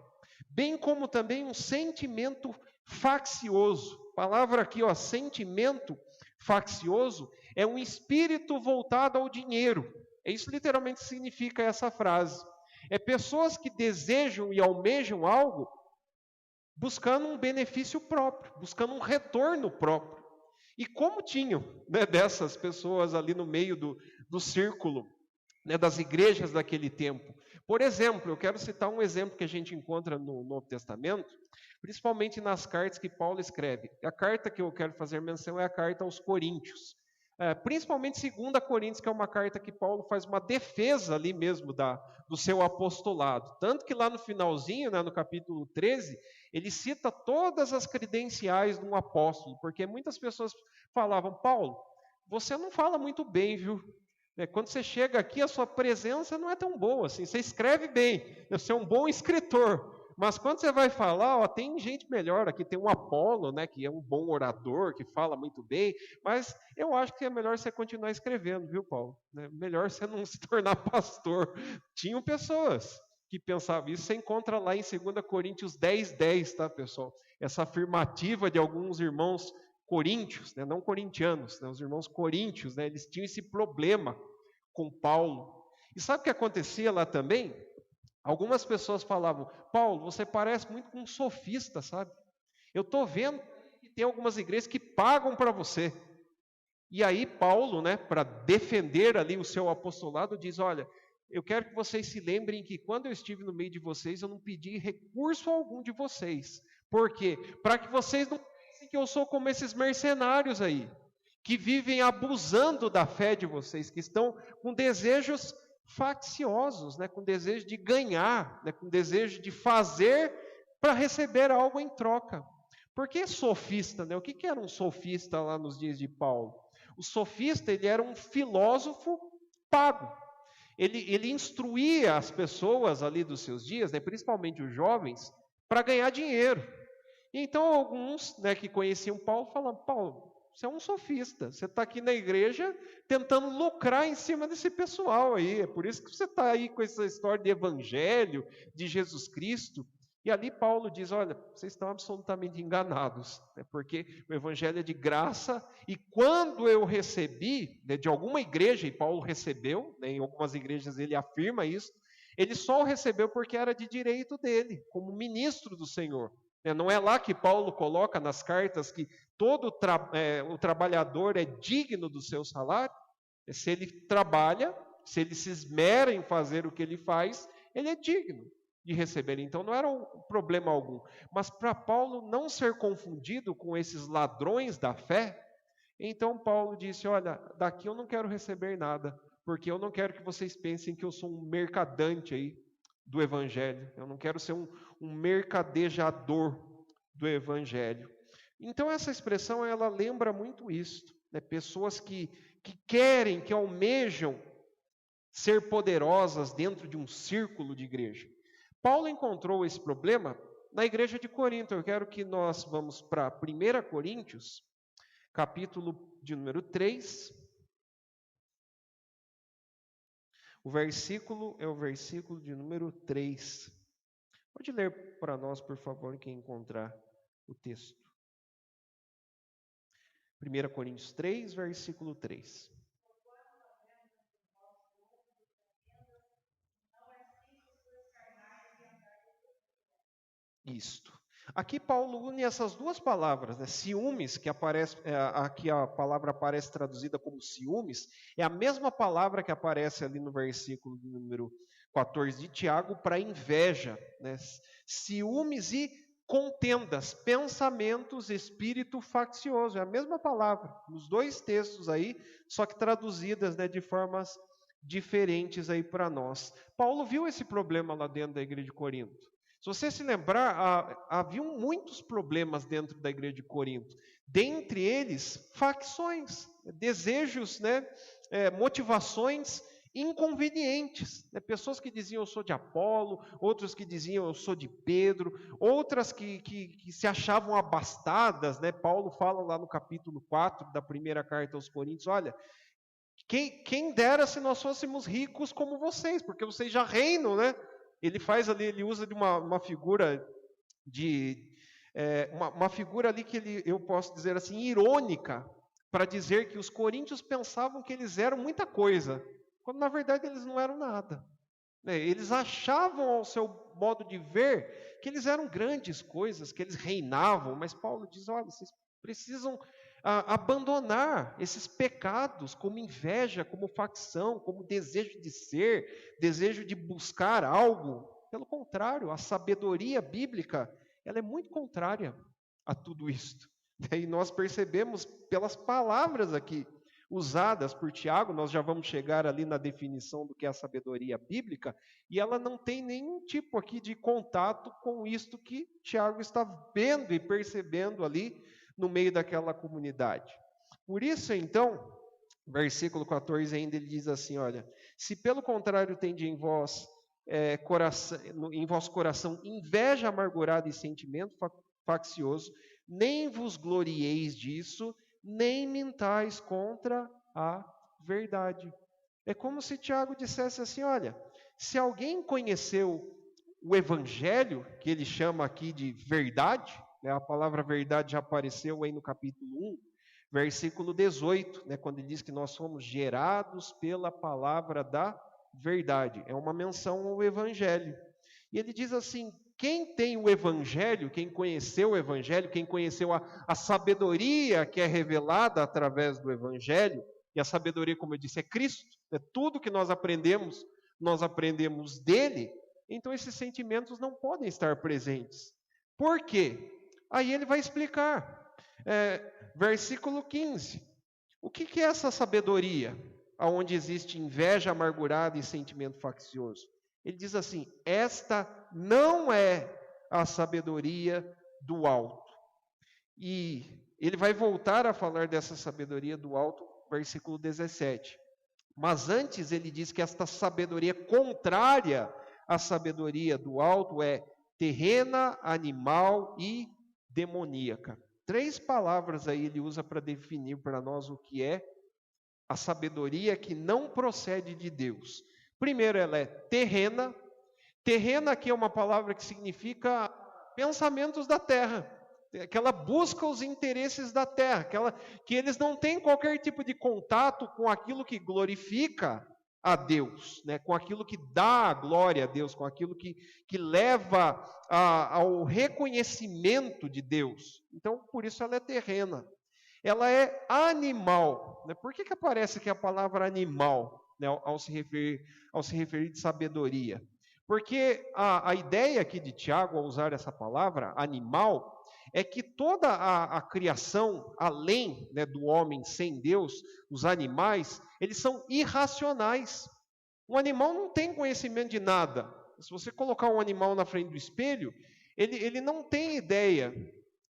bem como também um sentimento faccioso. A palavra aqui, sentimento faccioso, é um espírito voltado ao dinheiro. Isso literalmente significa essa frase. É pessoas que desejam e almejam algo buscando um benefício próprio, buscando um retorno próprio. E como tinham dessas pessoas ali no meio do círculo, das igrejas daquele tempo. Por exemplo, eu quero citar um exemplo que a gente encontra no Novo Testamento, principalmente nas cartas que Paulo escreve. A carta que eu quero fazer menção é a carta aos Coríntios. Principalmente 2 Coríntios, que é uma carta que Paulo faz uma defesa ali mesmo do seu apostolado. Tanto que lá no finalzinho, no capítulo 13, ele cita todas as credenciais de um apóstolo, porque muitas pessoas falavam, Paulo, você não fala muito bem, viu? Quando você chega aqui, a sua presença não é tão boa assim. Você escreve bem, você é um bom escritor. Mas quando você vai falar, tem gente melhor aqui. Tem um Apolo, que é um bom orador, que fala muito bem. Mas eu acho que é melhor você continuar escrevendo, viu, Paulo? Melhor você não se tornar pastor. Tinham pessoas que pensavam isso. Você encontra lá em 2 Coríntios 10:10, tá, pessoal? Essa afirmativa de alguns irmãos coríntios, não corintianos, os irmãos coríntios, eles tinham esse problema com Paulo. E sabe o que acontecia lá também? Algumas pessoas falavam, Paulo, você parece muito com um sofista, sabe? Eu estou vendo que tem algumas igrejas que pagam para você. E aí Paulo, para defender ali o seu apostolado, diz, olha, eu quero que vocês se lembrem que quando eu estive no meio de vocês, eu não pedi recurso algum de vocês. Por quê? Para que vocês não pensem que eu sou como esses mercenários aí, que vivem abusando da fé de vocês, que estão com desejos facciosos, né, com desejo de ganhar, né, com desejo de fazer para receber algo em troca. Por que sofista? Né? O que era um sofista lá nos dias de Paulo? O sofista, ele era um filósofo pago. Ele instruía as pessoas ali dos seus dias, né, principalmente os jovens, para ganhar dinheiro. E então alguns, né, que conheciam Paulo falavam: Paulo, você é um sofista, você está aqui na igreja tentando lucrar em cima desse pessoal aí, é por isso que você está aí com essa história de evangelho, de Jesus Cristo. E ali Paulo diz: olha, vocês estão absolutamente enganados, né, porque o evangelho é de graça, e quando eu recebi, né, de alguma igreja, e Paulo recebeu, né, em algumas igrejas ele afirma isso, ele só o recebeu porque era de direito dele, como ministro do Senhor. Não é lá que Paulo coloca nas cartas que todo o trabalhador é digno do seu salário? Se ele trabalha, se ele se esmera em fazer o que ele faz, ele é digno de receber. Então não era um problema algum. Mas para Paulo não ser confundido com esses ladrões da fé, então Paulo disse: olha, daqui eu não quero receber nada, porque eu não quero que vocês pensem que eu sou um mercadante aí do evangelho. Eu não quero ser um mercadejador do evangelho. Então essa expressão, ela lembra muito isso, né? Pessoas que querem, que almejam ser poderosas dentro de um círculo de igreja. Paulo encontrou esse problema na igreja de Corinto. Eu quero que nós vamos para 1 Coríntios, capítulo de número 3. O versículo é o versículo de número 3. Pode ler para nós, por favor, quem encontrar o texto. 1 Coríntios 3, versículo 3. Isto. Aqui Paulo une essas duas palavras, né? Ciúmes, que aparece, aqui a palavra aparece traduzida como ciúmes, é a mesma palavra que aparece ali no versículo número 14 de Tiago para inveja, né? Ciúmes e contendas, pensamentos, espírito faccioso, é a mesma palavra, nos dois textos aí, só que traduzidas, né, de formas diferentes aí para nós. Paulo viu esse problema lá dentro da igreja de Corinto. Se você se lembrar, havia muitos problemas dentro da igreja de Corinto. Dentre eles, facções, desejos, né, motivações inconvenientes. Né? Pessoas que diziam: eu sou de Apolo, outros que diziam: eu sou de Pedro, outras que se achavam abastadas. Né? Paulo fala lá no capítulo 4 da primeira carta aos Coríntios: olha, quem dera se nós fôssemos ricos como vocês, porque vocês já reinam, né? Ele faz ali, ele usa de uma figura uma figura ali que eu posso dizer assim, irônica, para dizer que os coríntios pensavam que eles eram muita coisa, quando na verdade eles não eram nada. Eles achavam ao seu modo de ver que eles eram grandes coisas, que eles reinavam, mas Paulo diz: olha, vocês precisam abandonar esses pecados, como inveja, como facção, como desejo de ser, desejo de buscar algo. Pelo contrário, a sabedoria bíblica, ela é muito contrária a tudo isto. E nós percebemos pelas palavras aqui usadas por Tiago, nós já vamos chegar ali na definição do que é a sabedoria bíblica, e ela não tem nenhum tipo aqui de contato com isto que Tiago está vendo e percebendo ali no meio daquela comunidade. Por isso, então, versículo 14 ainda ele diz assim: olha, se pelo contrário tende em vosso coração inveja amargurada e sentimento faccioso, nem vos glorieis disso, nem mintais contra a verdade. É como se Tiago dissesse assim: olha, se alguém conheceu o evangelho, que ele chama aqui de verdade, né, a palavra verdade já apareceu aí no capítulo 1, versículo 18, né, quando ele diz que nós somos gerados pela palavra da verdade. É uma menção ao evangelho. E ele diz assim: quem tem o evangelho, quem conheceu o evangelho, quem conheceu a sabedoria que é revelada através do evangelho, e a sabedoria, como eu disse, é Cristo, é tudo que nós aprendemos dele, então esses sentimentos não podem estar presentes. Por quê? Aí ele vai explicar. Versículo 15. O que é essa sabedoria, onde existe inveja amargurada e sentimento faccioso? Ele diz assim: esta não é a sabedoria do alto. E ele vai voltar a falar dessa sabedoria do alto, versículo 17. Mas antes ele diz que esta sabedoria contrária à sabedoria do alto é terrena, animal e demoníaca. 3 palavras aí ele usa para definir para nós o que é a sabedoria que não procede de Deus. Primeiro, ela é terrena. Terrena aqui é uma palavra que significa pensamentos da terra. Que ela busca os interesses da terra, que eles não têm qualquer tipo de contato com aquilo que glorifica a Deus, né? Com aquilo que dá a glória a Deus, com aquilo que leva ao reconhecimento de Deus. Então, por isso ela é terrena. Ela é animal. Né? Por que aparece aqui a palavra animal, né? ao se referir de sabedoria? Porque a ideia aqui de Tiago, ao usar essa palavra, animal, é que toda a criação, além, né, do homem sem Deus, os animais, eles são irracionais. Um animal não tem conhecimento de nada. Se você colocar um animal na frente do espelho, ele não tem ideia,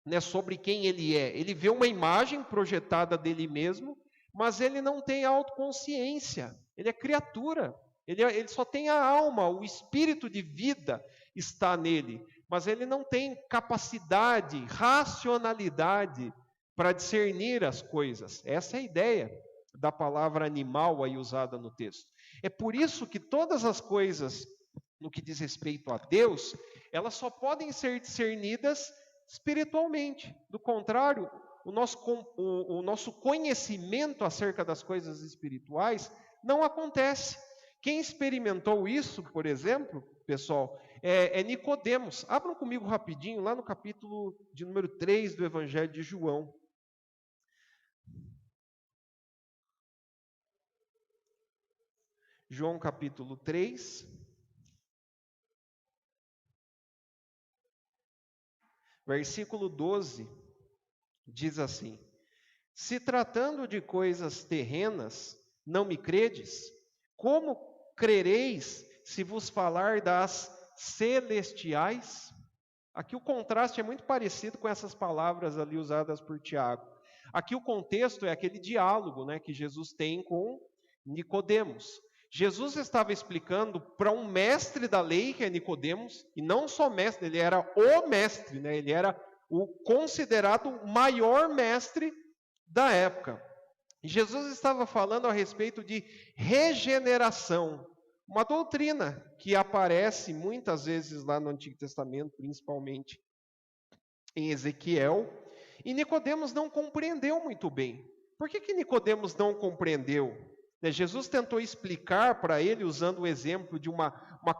né, sobre quem ele é. Ele vê uma imagem projetada dele mesmo, mas ele não tem autoconsciência. Ele é criatura. Ele só tem a alma, o espírito de vida está nele, mas ele não tem capacidade, racionalidade para discernir as coisas. Essa é a ideia da palavra animal aí usada no texto. É por isso que todas as coisas, no que diz respeito a Deus, elas só podem ser discernidas espiritualmente. Do contrário, o nosso conhecimento acerca das coisas espirituais não acontece. Quem experimentou isso, por exemplo, pessoal, é Nicodemos. Abram comigo rapidinho, lá no capítulo de número 3 do Evangelho de João. João capítulo 3. Versículo 12, diz assim: se tratando de coisas terrenas, não me credes? Como crereis se vos falar das celestiais? Aqui o contraste é muito parecido com essas palavras ali usadas por Tiago. Aqui o contexto é aquele diálogo, né, que Jesus tem com Nicodemos. Jesus estava explicando para um mestre da lei, que é Nicodemos, e não só mestre, ele era o mestre, né, ele era o considerado maior mestre da época. Jesus estava falando a respeito de regeneração, uma doutrina que aparece muitas vezes lá no Antigo Testamento, principalmente em Ezequiel, e Nicodemos não compreendeu muito bem. Por que Nicodemos não compreendeu? Jesus tentou explicar para ele usando o exemplo de uma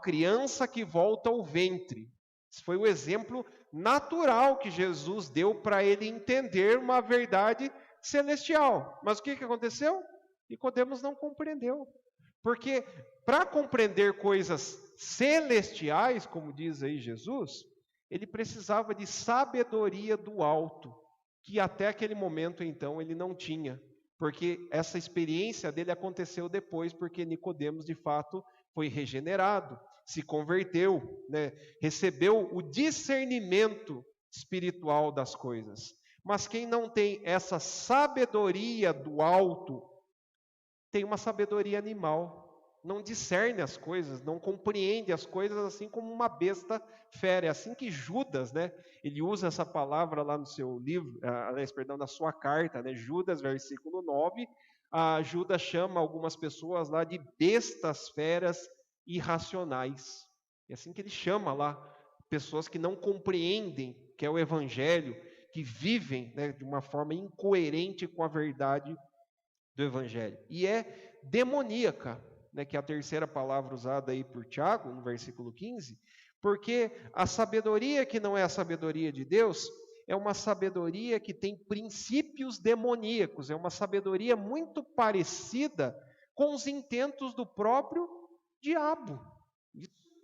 criança que volta ao ventre. Esse foi o exemplo natural que Jesus deu para ele entender uma verdade celestial. Mas o que aconteceu? Nicodemos não compreendeu. Porque para compreender coisas celestiais, como diz aí Jesus, ele precisava de sabedoria do alto, que até aquele momento então ele não tinha. Porque essa experiência dele aconteceu depois, porque Nicodemos de fato foi regenerado, se converteu, né? Recebeu o discernimento espiritual das coisas. Mas quem não tem essa sabedoria do alto, tem uma sabedoria animal. Não discerne as coisas, não compreende as coisas assim como uma besta fera. É assim que Judas, né? Ele usa essa palavra lá no seu livro, na sua carta, né? Judas, versículo 9. Judas chama algumas pessoas lá de bestas feras irracionais. É assim que ele chama lá pessoas que não compreendem que é o evangelho, que vivem, né, de uma forma incoerente com a verdade do evangelho. E é demoníaca, né, que é a terceira palavra usada aí por Tiago, no versículo 15, porque a sabedoria que não é a sabedoria de Deus é uma sabedoria que tem princípios demoníacos, é uma sabedoria muito parecida com os intentos do próprio diabo.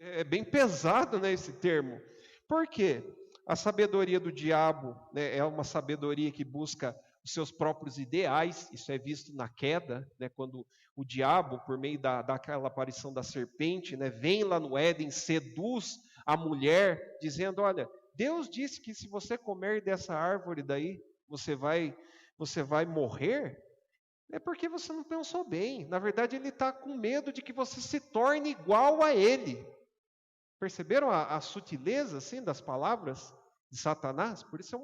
É bem pesado, né, esse termo. Por quê? A sabedoria do diabo, né, é uma sabedoria que busca os seus próprios ideais. Isso é visto na queda, né, quando o diabo, por meio daquela aparição da serpente, né, vem lá no Éden, seduz a mulher, dizendo: olha, Deus disse que se você comer dessa árvore daí, você vai morrer. É porque você não pensou bem. Na verdade, ele está com medo de que você se torne igual a ele. Perceberam a sutileza assim, das palavras de Satanás? Por isso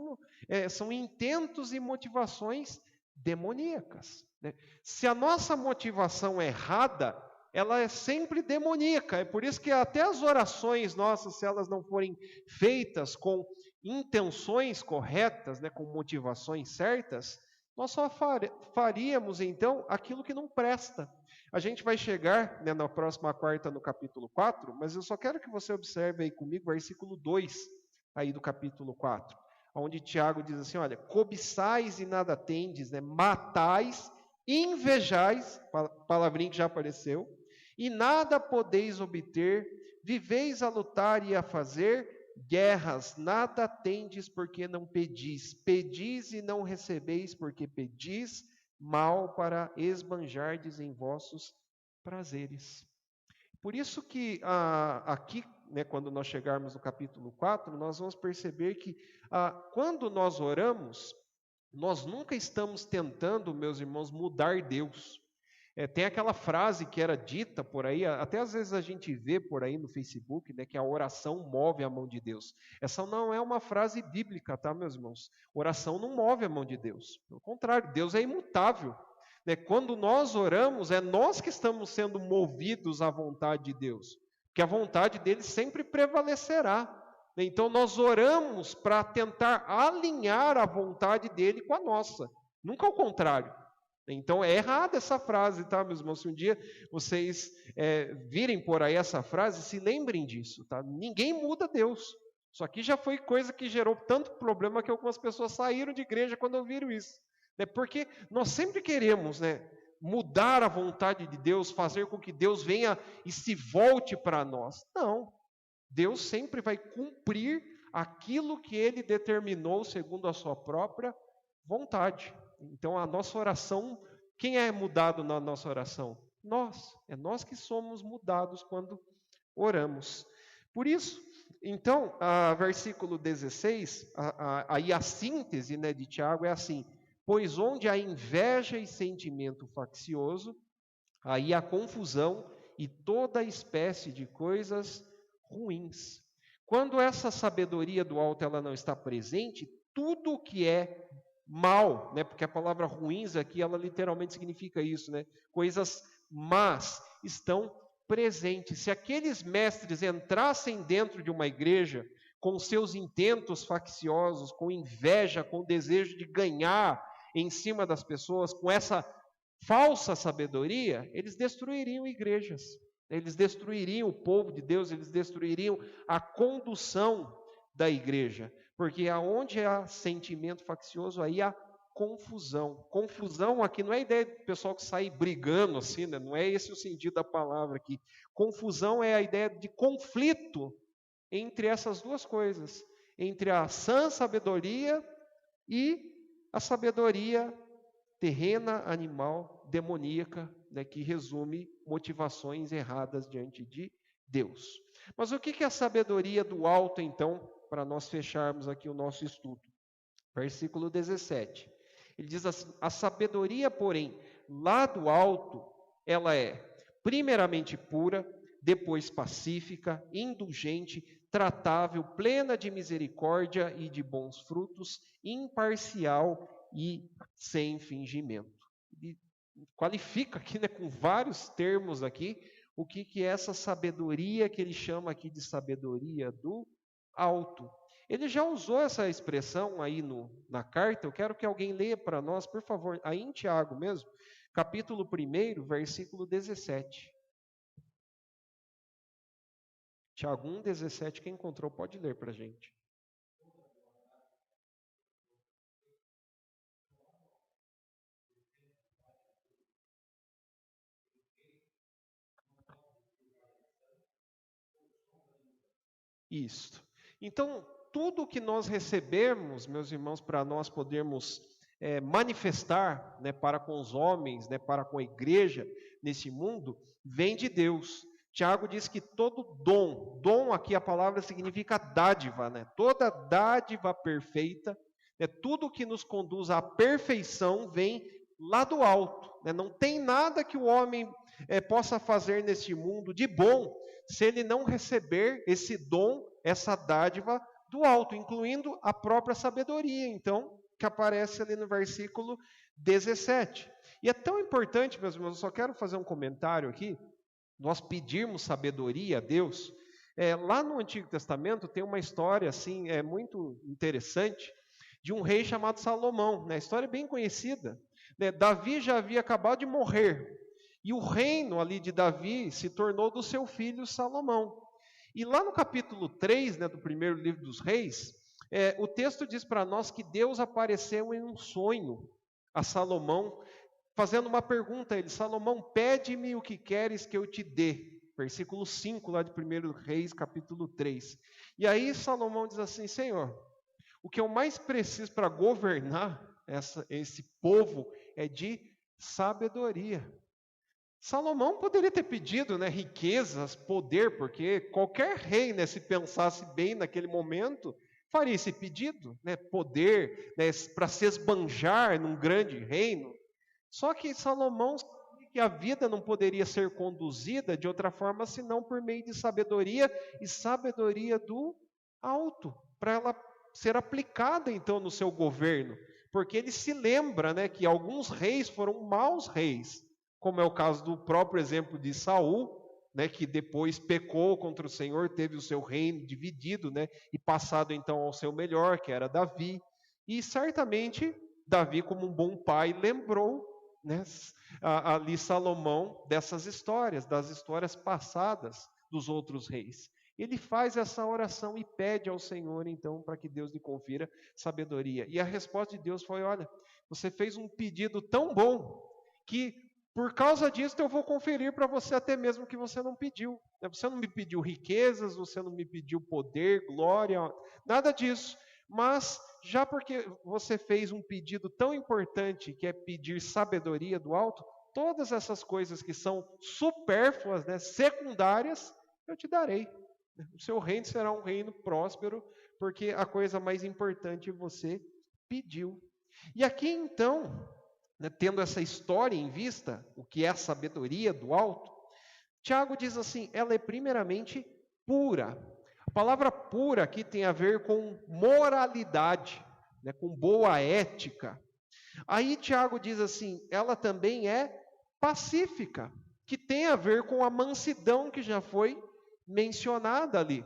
são intentos e motivações demoníacas, né? Se a nossa motivação é errada, ela é sempre demoníaca. É por isso que até as orações nossas, se elas não forem feitas com intenções corretas, né, com motivações certas, nós só faríamos então aquilo que não presta. A gente vai chegar, né, na próxima quarta no capítulo 4, mas eu só quero que você observe aí comigo o versículo 2 aí do capítulo 4, onde Tiago diz assim: olha, cobiçais e nada tendes, né, matais, invejais, palavrinha que já apareceu, e nada podeis obter, viveis a lutar e a fazer guerras, nada tendes porque não pedis, pedis e não recebeis porque pedis mal para esbanjardes em vossos prazeres. Por isso que aqui, né, quando nós chegarmos no capítulo 4, nós vamos perceber que quando nós oramos, nós nunca estamos tentando, meus irmãos, mudar Deus. Tem aquela frase que era dita por aí, até às vezes a gente vê por aí no Facebook, né, que a oração move a mão de Deus. Essa não é uma frase bíblica, tá, meus irmãos? Oração não move a mão de Deus. Pelo contrário, Deus é imutável, né? Quando nós oramos, é nós que estamos sendo movidos à vontade de Deus, porque a vontade dele sempre prevalecerá. Então nós oramos para tentar alinhar a vontade dele com a nossa, nunca ao contrário. Então é errada essa frase, tá, meus irmãos? Se um dia vocês virem por aí essa frase, se lembrem disso, tá? Ninguém muda Deus. Isso aqui já foi coisa que gerou tanto problema que algumas pessoas saíram de igreja quando ouviram isso. Né? Porque nós sempre queremos, né, mudar a vontade de Deus, fazer com que Deus venha e se volte para nós. Não. Deus sempre vai cumprir aquilo que Ele determinou segundo a sua própria vontade. Então, a nossa oração, quem é mudado na nossa oração? Nós. É nós que somos mudados quando oramos. Por isso, então, versículo 16, aí a síntese, né, de Tiago é assim: pois onde há inveja e sentimento faccioso, aí há confusão e toda espécie de coisas ruins. Quando essa sabedoria do alto ela não está presente, tudo o que é mal, né? Porque a palavra ruins aqui, ela literalmente significa isso, né? Coisas más estão presentes. Se aqueles mestres entrassem dentro de uma igreja com seus intentos facciosos, com inveja, com desejo de ganhar em cima das pessoas, com essa falsa sabedoria, eles destruiriam igrejas. Eles destruiriam o povo de Deus, eles destruiriam a condução da igreja. Porque aonde há sentimento faccioso, aí há confusão. Confusão aqui não é a ideia do pessoal que sai brigando assim, né? Não é esse o sentido da palavra aqui. Confusão é a ideia de conflito entre essas duas coisas. Entre a sã sabedoria e a sabedoria terrena, animal, demoníaca, né, que resume motivações erradas diante de Deus. Mas o que é a sabedoria do alto, então, para nós fecharmos aqui o nosso estudo? Versículo 17. Ele diz assim: a sabedoria, porém, lá do alto, ela é primeiramente pura, depois pacífica, indulgente, tratável, plena de misericórdia e de bons frutos, imparcial e sem fingimento. Ele qualifica aqui, né, com vários termos aqui, o que é essa sabedoria que ele chama aqui de sabedoria do alto. Ele já usou essa expressão aí na carta, eu quero que alguém leia para nós, por favor, aí em Tiago mesmo, capítulo 1, versículo 17. Tiago 1,17, quem encontrou pode ler para a gente. Isso. Então, tudo que nós recebemos, meus irmãos, para nós podermos manifestar, né, para com os homens, né, para com a igreja nesse mundo, vem de Deus. Tiago diz que todo dom aqui a palavra significa dádiva, né? Toda dádiva perfeita, né? Tudo que nos conduz à perfeição vem lá do alto, né? Não tem nada que o homem possa fazer nesse mundo de bom, se ele não receber esse dom, essa dádiva do alto, incluindo a própria sabedoria, então, que aparece ali no versículo 17. E é tão importante, meus irmãos, eu só quero fazer um comentário aqui, nós pedirmos sabedoria a Deus. Lá no Antigo Testamento tem uma história assim, muito interessante, de um rei chamado Salomão, né? A história é bem conhecida, né? Davi já havia acabado de morrer, e o reino ali de Davi se tornou do seu filho Salomão. E lá no capítulo 3, né, do primeiro livro dos reis, o texto diz para nós que Deus apareceu em um sonho a Salomão, fazendo uma pergunta a ele: Salomão, pede-me o que queres que eu te dê. Versículo 5 lá de 1 Reis, capítulo 3. E aí Salomão diz assim: Senhor, o que eu mais preciso para governar esse povo é de sabedoria. Salomão poderia ter pedido, né, riquezas, poder, porque qualquer rei, né, se pensasse bem naquele momento, faria esse pedido, né, poder, né, para se esbanjar num grande reino. Só que Salomão sabia que a vida não poderia ser conduzida de outra forma senão por meio de sabedoria, e sabedoria do alto, para ela ser aplicada então no seu governo. Porque ele se lembra, né, que alguns reis foram maus reis, como é o caso do próprio exemplo de Saul, né, que depois pecou contra o Senhor, teve o seu reino dividido, né, e passado então ao seu melhor, que era Davi. E certamente Davi, como um bom pai, lembrou, né, ali Salomão dessas histórias, das histórias passadas dos outros reis. Ele faz essa oração e pede ao Senhor, então, para que Deus lhe confira sabedoria. E a resposta de Deus foi: olha, você fez um pedido tão bom, que por causa disso eu vou conferir para você até mesmo que você não pediu. Você não me pediu riquezas, você não me pediu poder, glória, nada disso. Mas, já porque você fez um pedido tão importante, que é pedir sabedoria do alto, todas essas coisas que são supérfluas, né, secundárias, eu te darei. O seu reino será um reino próspero, porque a coisa mais importante você pediu. E aqui então, né, tendo essa história em vista, o que é a sabedoria do alto, Tiago diz assim: ela é primeiramente pura. A palavra pura aqui tem a ver com moralidade, né, com boa ética. Aí Tiago diz assim: ela também é pacífica, que tem a ver com a mansidão que já foi mencionada ali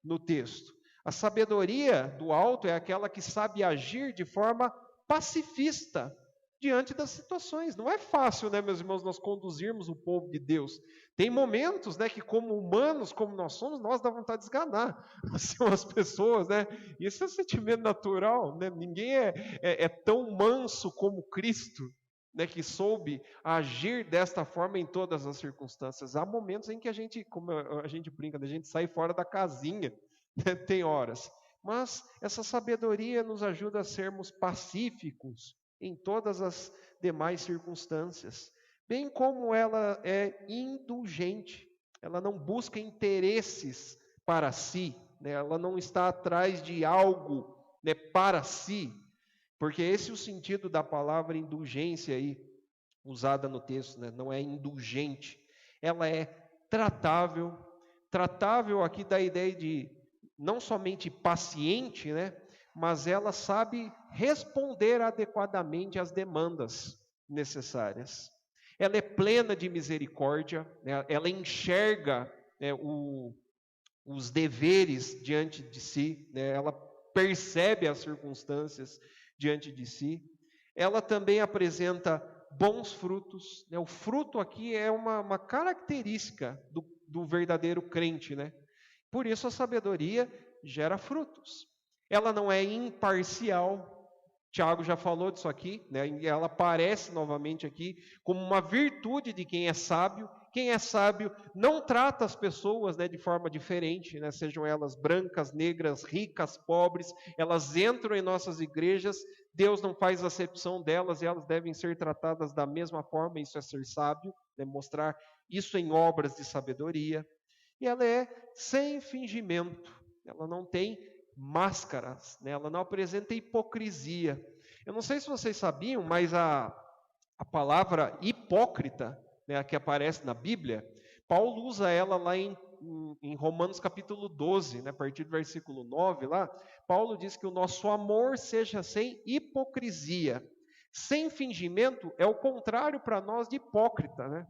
no texto. A sabedoria do alto é aquela que sabe agir de forma pacifista diante das situações. Não é fácil, né, meus irmãos, nós conduzirmos o povo de Deus. Tem momentos, né, que como humanos, como nós somos, nós dá vontade de esganar as pessoas, né? Isso é um sentimento natural, né? Ninguém é tão manso como Cristo, né, que soube agir desta forma em todas as circunstâncias. Há momentos em que a gente, como a gente brinca, a gente sai fora da casinha, né? Tem horas. Mas essa sabedoria nos ajuda a sermos pacíficos em todas as demais circunstâncias, bem como ela é indulgente, ela não busca interesses para si, né? Ela não está atrás de algo, né, para si, porque esse é o sentido da palavra indulgência aí, usada no texto, né? Não é indulgente, ela é tratável. Tratável aqui dá a ideia de não somente paciente, né? Mas ela sabe responder adequadamente às demandas necessárias. Ela é plena de misericórdia, né? Ela enxerga, né, os deveres diante de si, né? Ela percebe as circunstâncias diante de si. Ela também apresenta bons frutos, né? O fruto aqui é uma característica do verdadeiro crente, né? Por isso a sabedoria gera frutos. Ela não é imparcial. Tiago já falou disso aqui, né? Ela aparece novamente aqui como uma virtude de quem é sábio, Quem é sábio não trata as pessoas, né, de forma diferente, né, sejam elas brancas, negras, ricas, pobres, elas entram em nossas igrejas, Deus não faz acepção delas e elas devem ser tratadas da mesma forma, isso é ser sábio, né, mostrar isso em obras de sabedoria. E ela é sem fingimento, ela não tem máscaras, né, ela não apresenta hipocrisia. Eu não sei se vocês sabiam, mas a palavra hipócrita, né, que aparece na Bíblia, Paulo usa ela lá em Romanos capítulo 12, né, a partir do versículo 9, lá, Paulo diz que o nosso amor seja sem hipocrisia. Sem fingimento é o contrário para nós de hipócrita, né?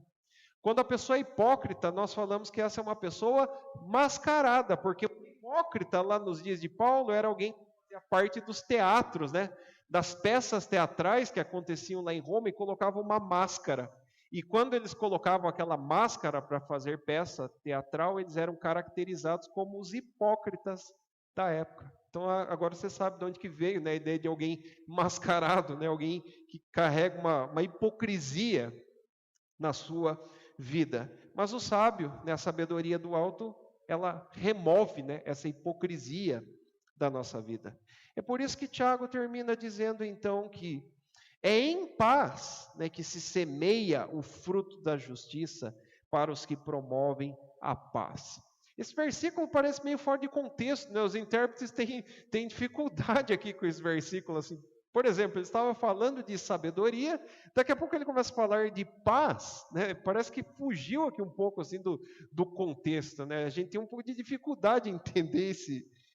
Quando a pessoa é hipócrita, nós falamos que essa é uma pessoa mascarada, porque o hipócrita lá nos dias de Paulo era alguém que fazia parte dos teatros, né? Das peças teatrais que aconteciam lá em Roma e colocavam uma máscara. E quando eles colocavam aquela máscara para fazer peça teatral, eles eram caracterizados como os hipócritas da época. Então agora você sabe de onde que veio, né, a ideia de alguém mascarado, né, alguém que carrega uma hipocrisia na sua vida. Mas o sábio, né, a sabedoria do alto, ela remove, né, essa hipocrisia da nossa vida. É por isso que Tiago termina dizendo então que é em paz, né, que se semeia o fruto da justiça para os que promovem a paz. Esse versículo parece meio fora de contexto, né? Os intérpretes têm dificuldade aqui com esse versículo. Assim. Por exemplo, ele estava falando de sabedoria, daqui a pouco ele começa a falar de paz, né? Parece que fugiu aqui um pouco assim, do contexto. Né? A gente tem um pouco de dificuldade em entender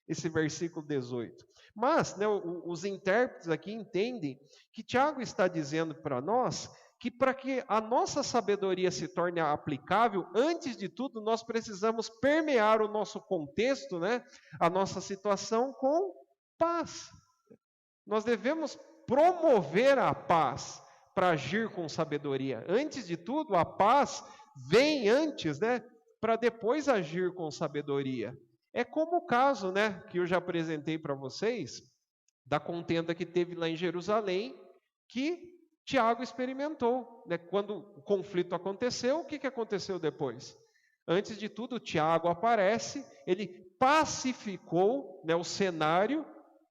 esse versículo 18. Mas né, os intérpretes aqui entendem que Tiago está dizendo para nós que para que a nossa sabedoria se torne aplicável, antes de tudo, nós precisamos permear o nosso contexto, né, a nossa situação com paz. Nós devemos promover a paz para agir com sabedoria. Antes de tudo, a paz vem antes, né, para depois agir com sabedoria. É como o caso, né, que eu já apresentei para vocês, da contenda que teve lá em Jerusalém, que Tiago experimentou. Né? Quando o conflito aconteceu, o que aconteceu depois? Antes de tudo, Tiago aparece, ele pacificou, né, o cenário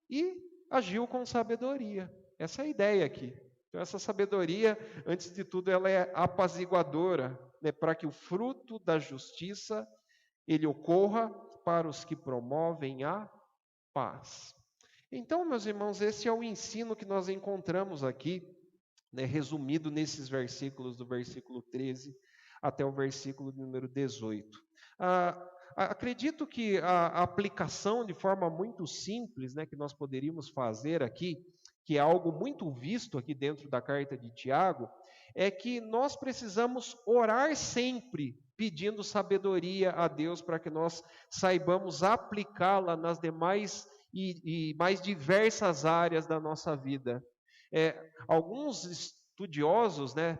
e agiu com sabedoria. Essa é a ideia aqui. Então, essa sabedoria, antes de tudo, ela é apaziguadora, né, para que o fruto da justiça ele ocorra para os que promovem a paz. Então, meus irmãos, esse é o ensino que nós encontramos aqui, né, resumido nesses versículos, do versículo 13 até o versículo número 18. Acredito que a aplicação de forma muito simples, né, que nós poderíamos fazer aqui, que é algo muito visto aqui dentro da carta de Tiago, é que nós precisamos orar sempre pedindo sabedoria a Deus para que nós saibamos aplicá-la nas demais e mais diversas áreas da nossa vida. Alguns estudiosos, né,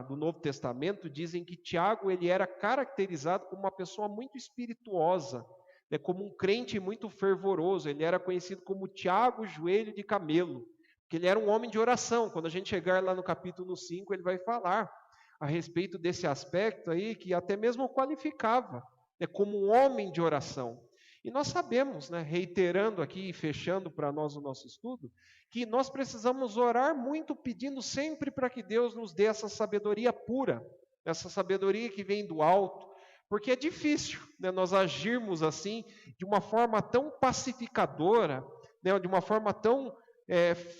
do Novo Testamento dizem que Tiago ele era caracterizado como uma pessoa muito espirituosa, né, como um crente muito fervoroso. Ele era conhecido como Tiago, joelho de camelo, porque ele era um homem de oração. Quando a gente chegar lá no capítulo 5, ele vai falar a respeito desse aspecto aí, que até mesmo o qualificava, né, como um homem de oração. E nós sabemos, né, reiterando aqui e fechando para nós o nosso estudo, que nós precisamos orar muito pedindo sempre para que Deus nos dê essa sabedoria pura, essa sabedoria que vem do alto, porque é difícil, né, nós agirmos assim, de uma forma tão pacificadora, né, de uma forma tão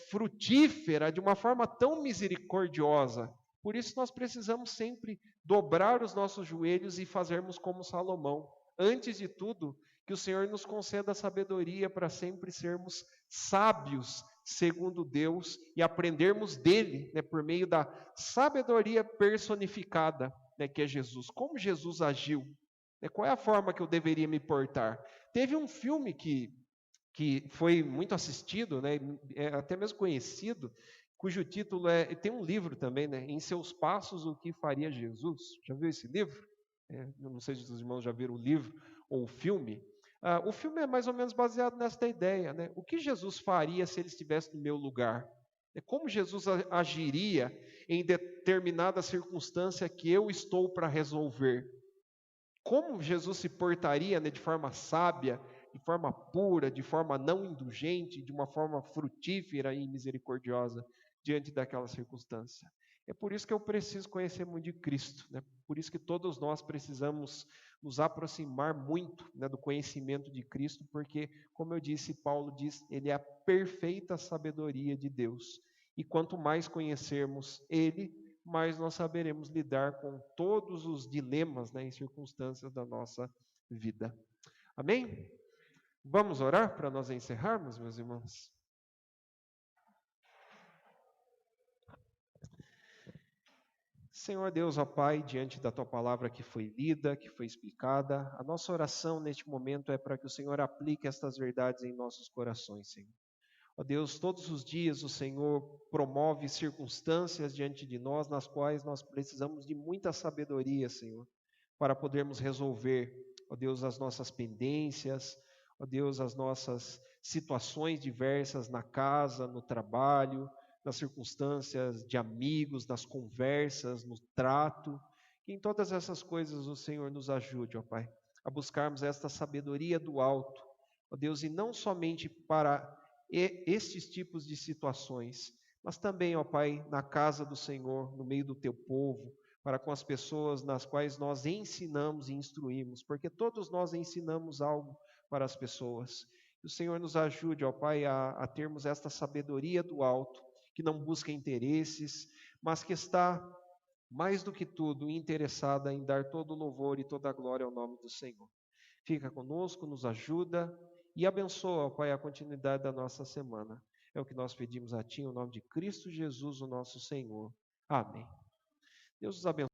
frutífera, de uma forma tão misericordiosa. Por isso nós precisamos sempre dobrar os nossos joelhos e fazermos como Salomão. Antes de tudo, que o Senhor nos conceda a sabedoria para sempre sermos sábios segundo Deus e aprendermos dele, né, por meio da sabedoria personificada, né, que é Jesus. Como Jesus agiu? Né, qual é a forma que eu deveria me portar? Teve um filme que foi muito assistido, né, até mesmo conhecido, cujo título tem um livro também, né, Em Seus Passos, o que faria Jesus? Já viu esse livro? Eu não sei se os irmãos já viram o livro ou o filme. O filme é mais ou menos baseado nesta ideia, né? O que Jesus faria se ele estivesse no meu lugar? Como Jesus agiria em determinada circunstância que eu estou para resolver. Como Jesus se portaria, né, de forma sábia, de forma pura, de forma não indulgente, de uma forma frutífera e misericordiosa diante daquela circunstância. É por isso que eu preciso conhecer muito de Cristo, né? Por isso que todos nós precisamos nos aproximar muito, né, do conhecimento de Cristo, porque, como eu disse, Paulo diz, ele é a perfeita sabedoria de Deus. E quanto mais conhecermos Ele, mais nós saberemos lidar com todos os dilemas, né, e circunstâncias da nossa vida. Amém? Vamos orar para nós encerrarmos, meus irmãos? Senhor Deus, ó Pai, diante da Tua palavra que foi lida, que foi explicada, a nossa oração neste momento é para que o Senhor aplique estas verdades em nossos corações, Senhor. Ó Deus, todos os dias o Senhor promove circunstâncias diante de nós, nas quais nós precisamos de muita sabedoria, Senhor, para podermos resolver, ó Deus, as nossas pendências, ó Deus, as nossas situações diversas na casa, no trabalho, nas circunstâncias de amigos, nas conversas, no trato. Que em todas essas coisas o Senhor nos ajude, ó Pai, a buscarmos esta sabedoria do alto, ó Deus, e não somente para estes tipos de situações, mas também, ó Pai, na casa do Senhor, no meio do Teu povo, para com as pessoas nas quais nós ensinamos e instruímos, porque todos nós ensinamos algo para as pessoas. Que o Senhor nos ajude, ó Pai, a termos esta sabedoria do alto, que não busca interesses, mas que está, mais do que tudo, interessada em dar todo o louvor e toda a glória ao nome do Senhor. Fica conosco, nos ajuda e abençoa, ó Pai, a continuidade da nossa semana. É o que nós pedimos a Ti, em nome de Cristo Jesus, o nosso Senhor. Amém. Deus os abençoe.